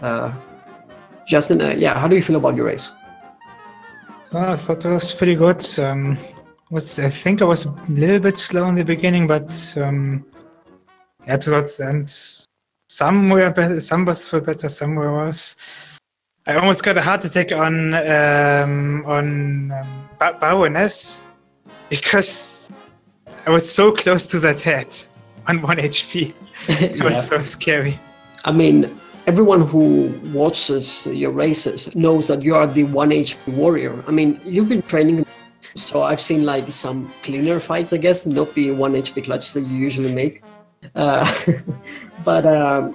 Justin, yeah, how do you feel about your race? Well, I thought it was pretty good. I think I was a little bit slow in the beginning, but yeah, towards the end, some were better, some was better, some were worse. I almost got a heart attack on Baroness because I was so close to that head on 1 HP. It was so scary. I mean, everyone who watches your races knows that you are the 1 HP warrior. I mean, you've been training, so I've seen like some cleaner fights, I guess, not the 1 HP clutch that you usually make. But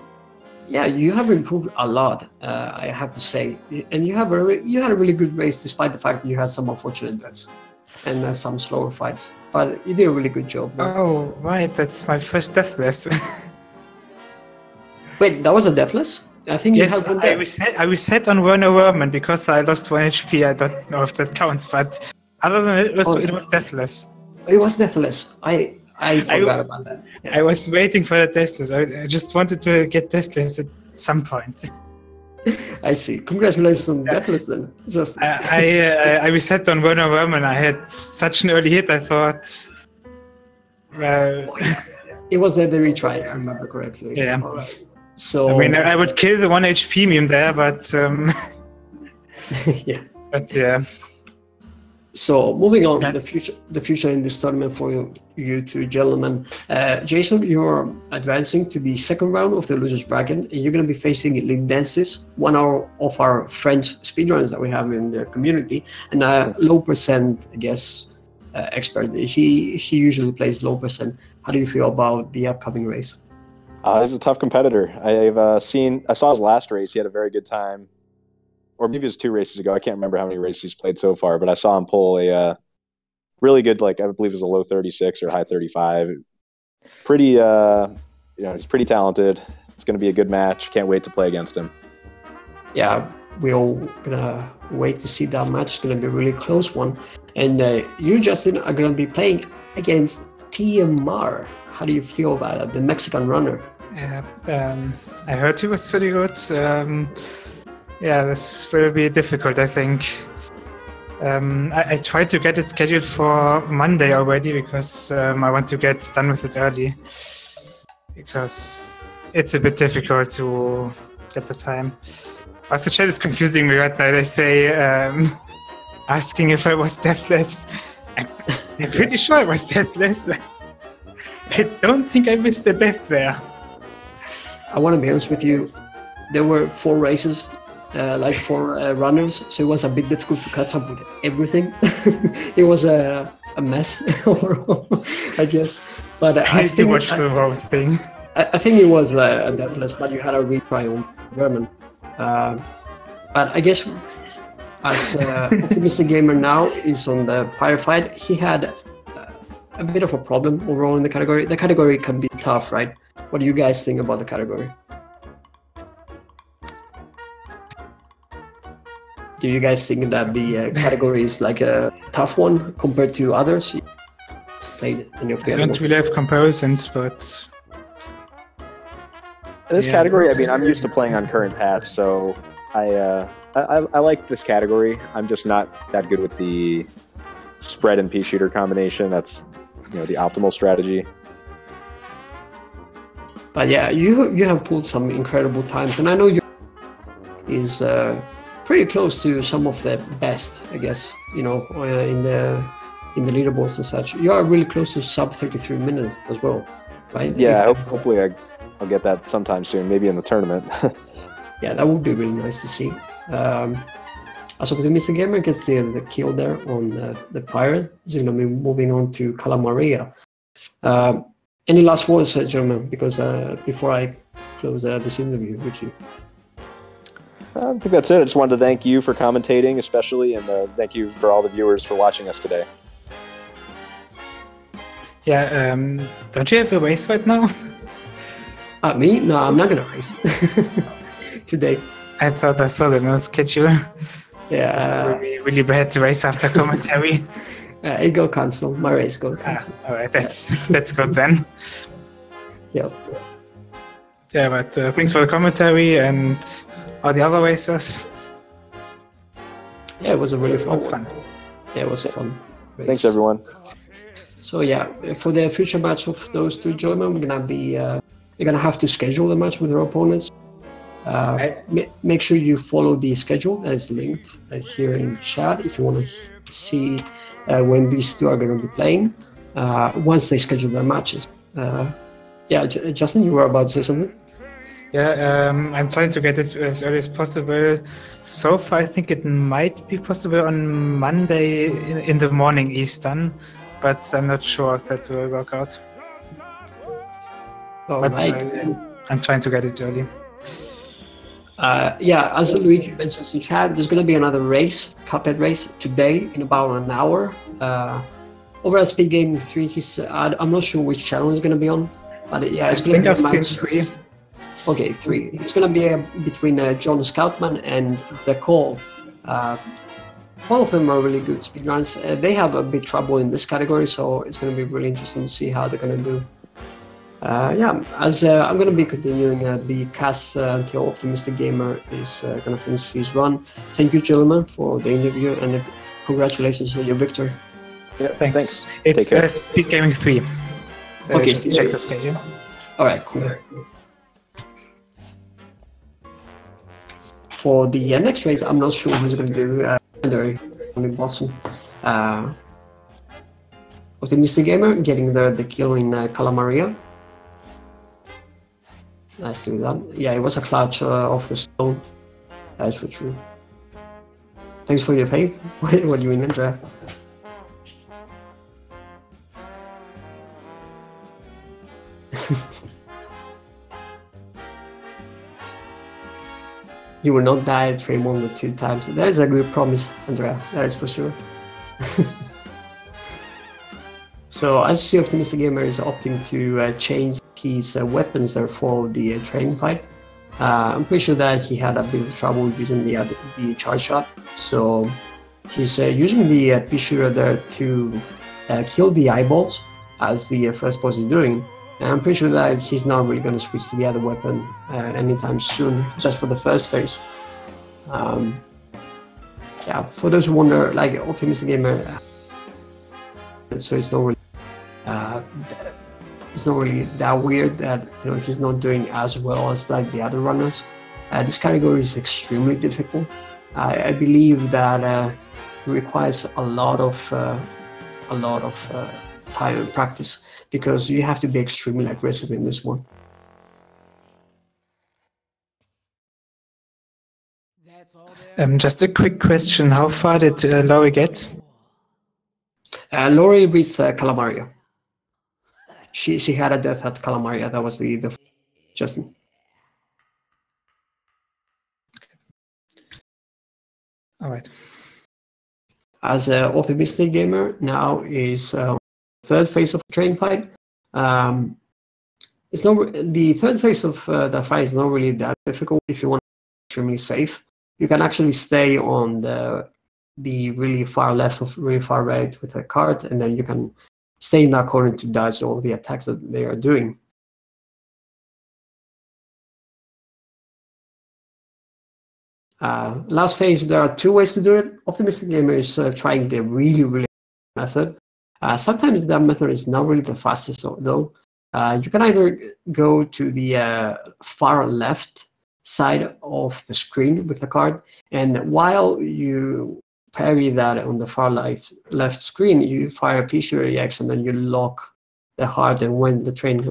yeah, you have improved a lot, I have to say, and you had a really good race despite the fact that you had some unfortunate deaths and some slower fights. But you did a really good job. Man. Oh, right, that's my first deathless. Wait, that was a deathless? I think you Yes, had one I reset on Werner Werman because I lost 1 HP. I don't know if that counts, but other than it was deathless. It was deathless. I forgot about that. Yeah. I was waiting for the deathless. I just wanted to get deathless at some point. I see. Congratulations on deathless then. Just I reset on Werner Werman. I had such an early hit. I thought, well, it was the retry. If I remember correctly. Yeah. Right. So I mean, I would kill the 1 HP meme there, but yeah. But yeah. So moving on, the future in this tournament for you two gentlemen. Jason, you're advancing to the second round of the losers bracket, and you're going to be facing Lindensis, one of our French speedrunners that we have in the community, and a low percent, I guess, expert. He usually plays low percent. How do you feel about the upcoming race? He's a tough competitor. I saw his last race. He had a very good time. Or maybe it was 2 races ago. I can't remember how many races he's played so far, but I saw him pull a really good, like I believe it was a low 36 or high 35. Pretty, he's pretty talented. It's going to be a good match. Can't wait to play against him. Yeah, we're all gonna wait to see that match. It's gonna be a really close one. And you, Justin, are gonna be playing against TMR. How do you feel about it, the Mexican runner? Yeah, I heard he was pretty good. Yeah, this will be difficult, I think. I tried to get it scheduled for Monday already because I want to get done with it early. Because it's a bit difficult to get the time. Also, chat is confusing me right now. They say, asking if I was deathless. I'm pretty sure I was deathless. I don't think I missed a death there. I want to be honest with you. There were 4 races. Like 4 runners, so it was a bit difficult to catch up with everything. It was a mess overall, I guess. But I think watch the whole thing. I think it was a deathless, but you had a retry on Vermin. But I guess as Optimistic Gamer now is on the firefight, he had a bit of a problem overall in the category. The category can be tough, right? What do you guys think about the category? Do you guys think that the category is like a tough one compared to others? You played any of the I other don't really have comparisons, but this category, I mean, I'm used to playing on current patch, so I like this category. I'm just not that good with the spread and pea shooter combination. That's the optimal strategy. But yeah, you have pulled some incredible times, and I know you is pretty close to some of the best, I guess, in the leaderboards and such. You are really close to sub 33 minutes as well, right? Yeah, hopefully I'll get that sometime soon, maybe in the tournament. Yeah, that would be really nice to see. As Optimistic Gamer gets the kill there on the Pirate, he's going to be moving on to Calamaria. Any last words, gentlemen, because before I close this interview with you? I think that's it. I just wanted to thank you for commentating, especially, and thank you for all the viewers for watching us today. Yeah, don't you have a race right now? Me? No, I'm not gonna race today. I thought I saw that on the schedule. Yeah, It would be really bad to race after commentary. it got cancelled. My race got cancelled. Alright, that's good then. Yep. Yeah, but thanks for the commentary and all the other races. Yeah, it was a really It was fun. fun. Yeah, it was a fun race. Thanks, everyone. So yeah, for the future match of those two gentlemen, we're gonna have to schedule the match with their opponents. Make sure you follow the schedule that is linked here in chat if you want to see when these two are going to be playing once they schedule their matches. Yeah, Justin, you were about to say something? Yeah, I'm trying to get it as early as possible. So far, I think it might be possible on Monday in the morning Eastern, but I'm not sure if that will work out. But I'm trying to get it early. Yeah, as Luigi mentions in chat, there's going to be another race, Cuphead race, today in about an hour. Over at Speed Gaming 3, I'm not sure which channel it's going to be on, but yeah, it's going to be I've seen 3. Okay, 3. It's going to be between John Scoutman and The Call. All of them are really good speedruns. They have a bit trouble in this category, so it's going to be really interesting to see how they're going to do. Yeah, as I'm going to be continuing the cast until Optimistic Gamer is going to finish his run. Thank you, gentlemen, for the interview, and congratulations on your victory. Yeah, thanks. It's Speed Gaming 3. Okay, just check the schedule. All right, cool. For the next race, I'm not sure who's going to do in Boston. Optimistic Gamer getting the kill in Calamaria. Nicely done. Yeah, it was a clutch off the stone. That's for true. Thanks for your faith. What do you mean, Andrea? You will not die at frame 1 with 2 times. That is a good promise, Andrea. That is for sure. So, as you see, Optimistic Gamer is opting to change his weapons there for the training fight. I'm pretty sure that he had a bit of trouble using the charge shot. So, he's using the pea shooter there to kill the eyeballs, as the first boss is doing. And I'm pretty sure that he's not really going to switch to the other weapon anytime soon, just for the first phase. Yeah, for those who wonder, like Optimistic Gamer, so it's not really that weird that he's not doing as well as like the other runners. This category is extremely difficult. I believe that it requires a lot of time and practice, because you have to be extremely aggressive in this one. Just a quick question: how far did Laurie get? Laurie reached Calamaria. She had a death at Calamaria. That was the Justin. All right. As Optimistic Gamer now is third phase of the train fight. It's not the third phase of the fight is not really that difficult if you want to be extremely safe. You can actually stay on the really far left or really far right with a cart, and then you can stay in that corner to dodge all the attacks that they are doing. Last phase, there are 2 ways to do it. Optimistic Gamer is trying the really method. Sometimes that method is not really the fastest though. You can either go to the far left side of the screen with the card, and while you parry that on the far left screen, you fire a P-shooter EX, and then you lock the heart, and when the train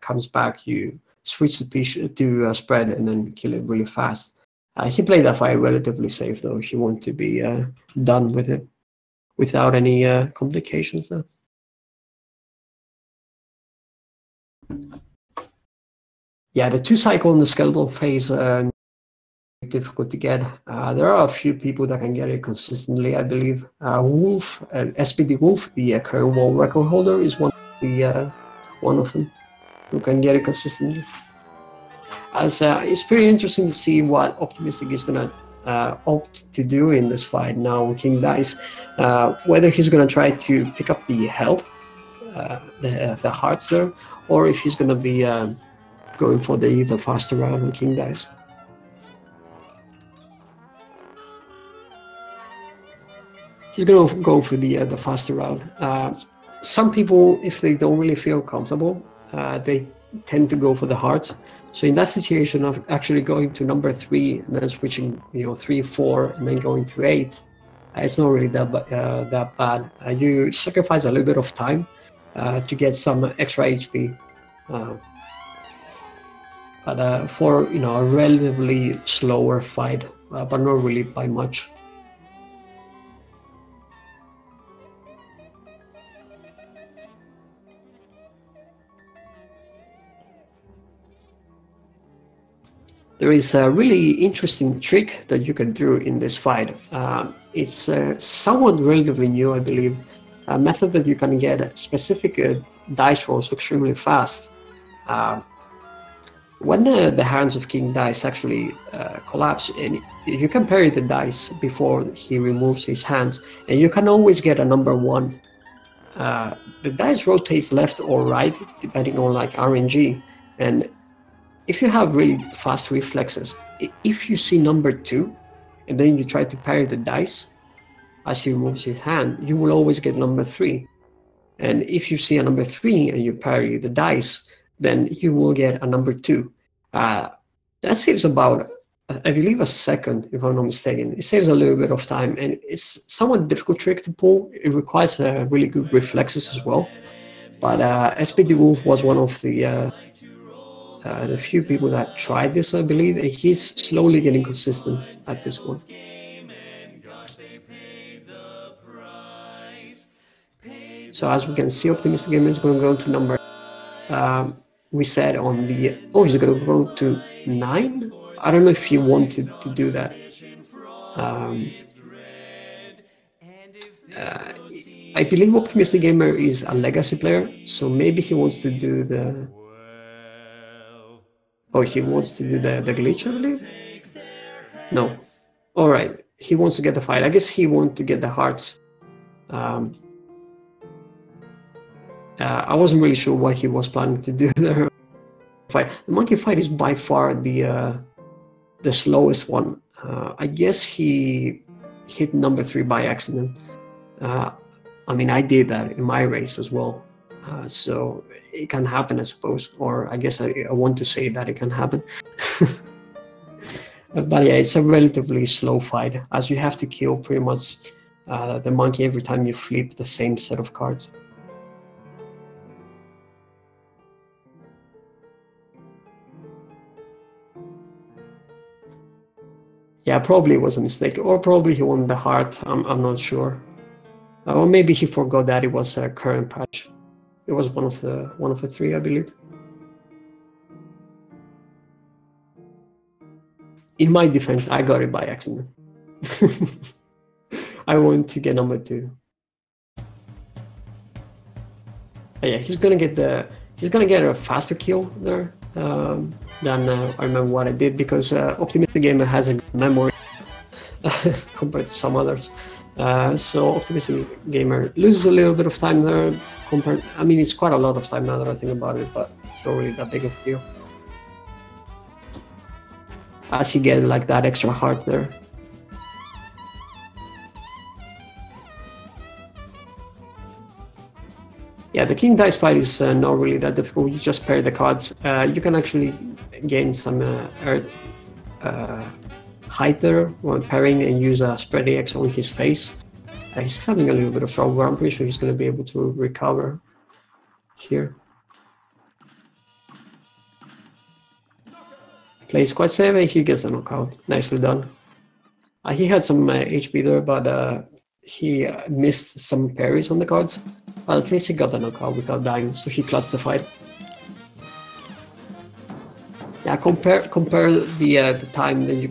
comes back, you switch the P-shooter to spread and then kill it really fast. He played that fight relatively safe though, if you want to be done with it without any complications there. Yeah, the 2 cycle in the skeletal phase difficult to get. There are a few people that can get it consistently, I believe. Wolf, SPD Wolf, the current world record holder, is one. the one of them who can get it consistently. As it's pretty interesting to see what Optimistic is gonna opt to do in this fight now on King Dice. Whether he's gonna try to pick up the health, the hearts there, or if he's gonna be going for the faster route on King Dice. He's gonna go for the faster route. Some people, if they don't really feel comfortable, they tend to go for the hearts. So in that situation of actually going to number 3 and then switching, 3, 4, and then going to 8, it's not really that bad. You sacrifice a little bit of time to get some extra HP, but for a relatively slower fight, but not really by much. There is a really interesting trick that you can do in this fight. It's somewhat relatively new, I believe. A method that you can get specific dice rolls extremely fast. When the hands of King Dice actually collapse, and you can parry the dice before he removes his hands, and you can always get a number 1. The dice rotates left or right, depending on like RNG, and if you have really fast reflexes, if you see number 2, and then you try to parry the dice as he removes his hand, you will always get number 3. And if you see a number 3 and you parry the dice, then you will get a number 2. That saves about, I believe, a second, if I'm not mistaken. It saves a little bit of time, and it's somewhat difficult trick to pull. It requires really good reflexes as well. But SPD Wolf was one of the few people that tried this, I believe, and he's slowly getting consistent at this one. So as we can see, Optimistic Gamer is going to go to number, we said on the, he's going to go to 9? I don't know if he wanted to do that. I believe Optimistic Gamer is a legacy player, so maybe he wants to do the... he wants to do the glitch, I believe? No. Alright, he wants to get the fight. I guess he wants to get the hearts. I wasn't really sure what he was planning to do there. Fight. The monkey fight is by far the slowest one. I guess he hit number 3 by accident. I mean, I did that in my race as well. So it can happen, I suppose, or I guess I want to say that it can happen. But yeah, it's a relatively slow fight, as you have to kill pretty much the monkey every time you flip the same set of cards. Yeah, probably it was a mistake, or probably he won the heart. I'm not sure, or maybe he forgot that it was a current patch. It was one of the 3, I believe. In my defense, I got it by accident. I wanted to get number 2. But yeah, he's gonna get a faster kill there than I remember what I did, because Optimistic Gamer has a good memory compared to some others. So Optimistic Gamer loses a little bit of time there. I mean, it's quite a lot of time now that I think about it, but it's not really that big of a deal. As he gets like that extra heart there. Yeah, the King Dice fight is not really that difficult. You just pair the cards. You can actually gain some height there when pairing and use a spread X on his face. He's having a little bit of trouble, but I'm pretty sure he's going to be able to recover here. Plays quite safe and he gets a knockout. Nicely done. He had some HP there, but he missed some parries on the cards. But at least he got the knockout without dying, so he clutched the fight. Yeah, compare the time that you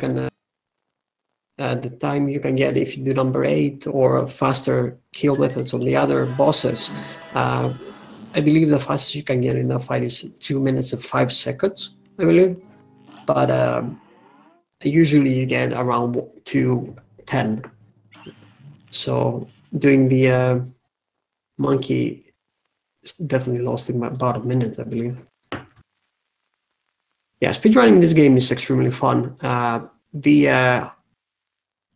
can get if you do number 8 or faster kill methods on the other bosses. I I believe the fastest you can get in that fight is 2 minutes and 5 seconds, I believe. But usually you get around 2:10. So doing the monkey definitely lost him about a minute, I believe. Yeah, speedrunning this game is extremely fun. The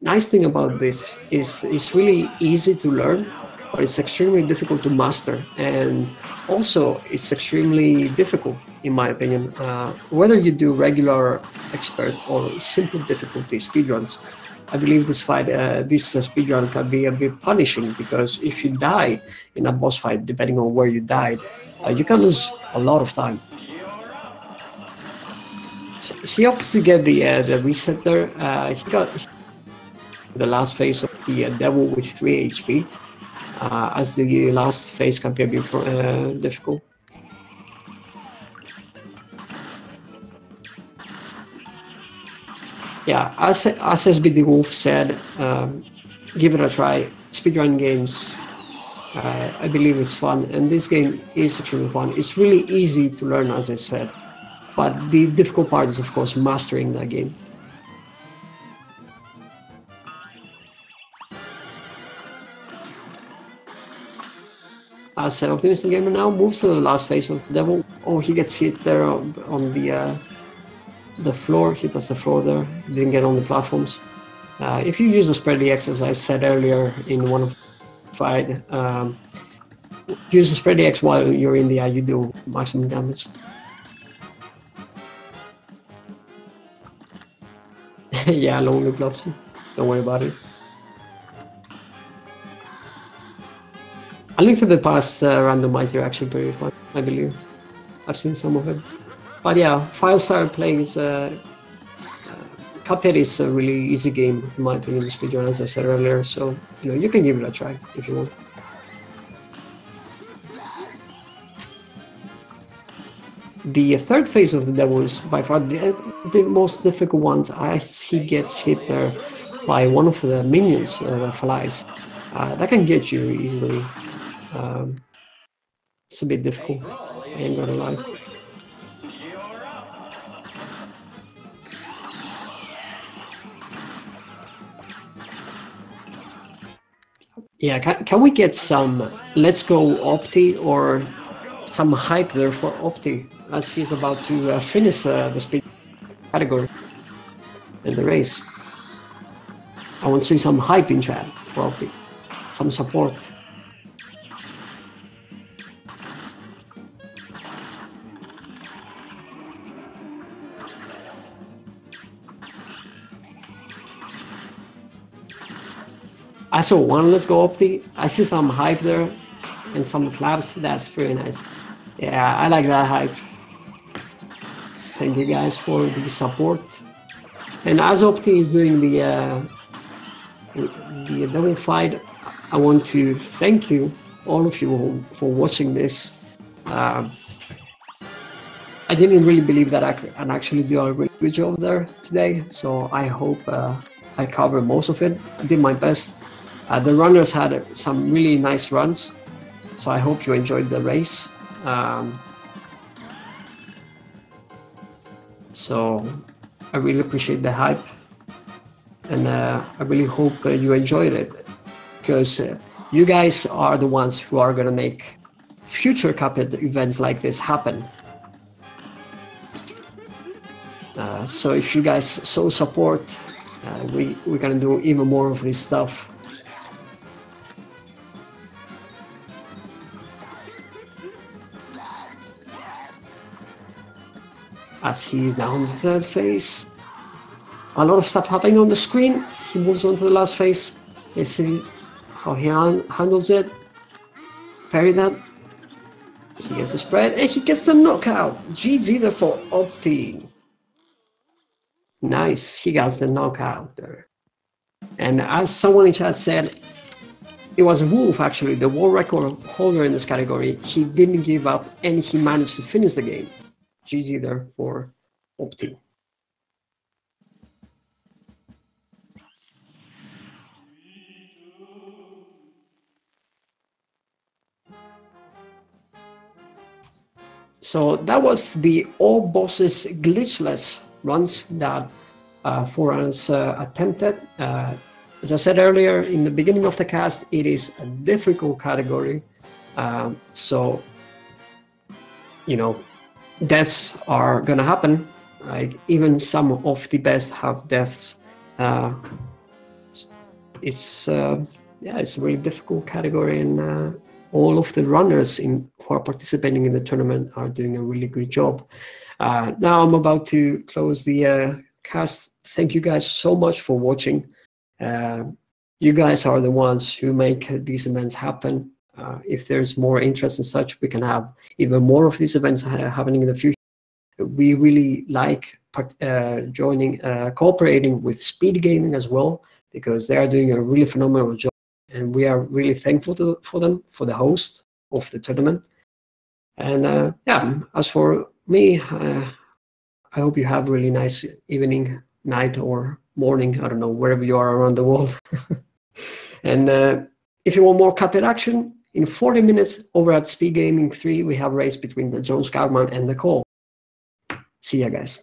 nice thing about this is it's really easy to learn, but it's extremely difficult to master. And also, it's extremely difficult, in my opinion. Whether you do regular expert or simple difficulty speedruns, I believe this speedrun can be a bit punishing, because if you die in a boss fight, depending on where you died, you can lose a lot of time. He opts to get the reset there. He got the last phase of the devil with 3 HP, as the last phase can be a bit difficult. Yeah, as SBD Wolf said, give it a try. Speedrun games, I believe it's fun, and this game is extremely fun. It's really easy to learn, as I said, but the difficult part is, of course, mastering that game. As Optimistic Gamer now moves to the last phase of Devil. Oh, he gets hit there on the floor. He does the floor there. Didn't get on the platforms. If you use the spread DX, as I said earlier in one of the fight, use the spread DX while you're in the eye, you do maximum damage. Yeah, Lonely Blossom. Don't worry about it. A Link to the Past randomizer are actually pretty fun, I believe. I've seen some of it. But yeah, Firestar plays Cuphead is a really easy game, in my opinion, to speedrun, as I said earlier, so you can give it a try if you want. The third phase of the devil is by far the most difficult one, as he gets hit there by one of the minions that flies. That can get you easily. It's a bit difficult, I ain't gonna lie. Yeah, can we get some let's go Opti or some hype there for Opti, as he's about to finish the speed category in the race? I want to see some hype in chat for Opti, some support. I saw one let's go Opti. I see some hype there and some claps. That's very nice. Yeah, I like that hype. Thank you guys for the support. And as Opti is doing the double fight, I want to thank you, all of you, for watching this. I didn't really believe that I could actually do a really good job there today, so I hope I covered most of it. I did my best. The runners had some really nice runs, so I hope you enjoyed the race. So I really appreciate the hype, and I really hope you enjoyed it, because you guys are the ones who are going to make future Cuphead events like this happen. So if you guys so support, we're going to do even more of this stuff. As he's down the third phase. A lot of stuff happening on the screen. He moves on to the last phase. Let's see how he handles it. Parry that. He gets the spread and he gets the knockout. GG there for Opti. Nice, he got the knockout there. And as someone in chat said, it was Wolf actually, the world record holder in this category. He didn't give up and he managed to finish the game. GG there for Opti. So that was the all bosses glitchless runs that Forerunners attempted. As I said earlier in the beginning of the cast, it is a difficult category. So, you know, deaths are gonna happen. Like even some of the best have deaths. It's a really difficult category, and all of the runners who are participating in the tournament are doing a really good job. Now I'm about to close the cast. Thank you guys so much for watching. You guys are the ones who make these events happen. If there's more interest in such, we can have even more of these events happening in the future. We really like cooperating with Speed Gaming as well, because they are doing a really phenomenal job, and we are really thankful for them, for the host of the tournament. And yeah, as for me, I hope you have a really nice evening, night, or morning. I don't know, wherever you are around the world. And if you want more Cuphead action, in 40 minutes over at Speed Gaming 3, we have a race between the Jones Garman and the Cole. See ya, guys.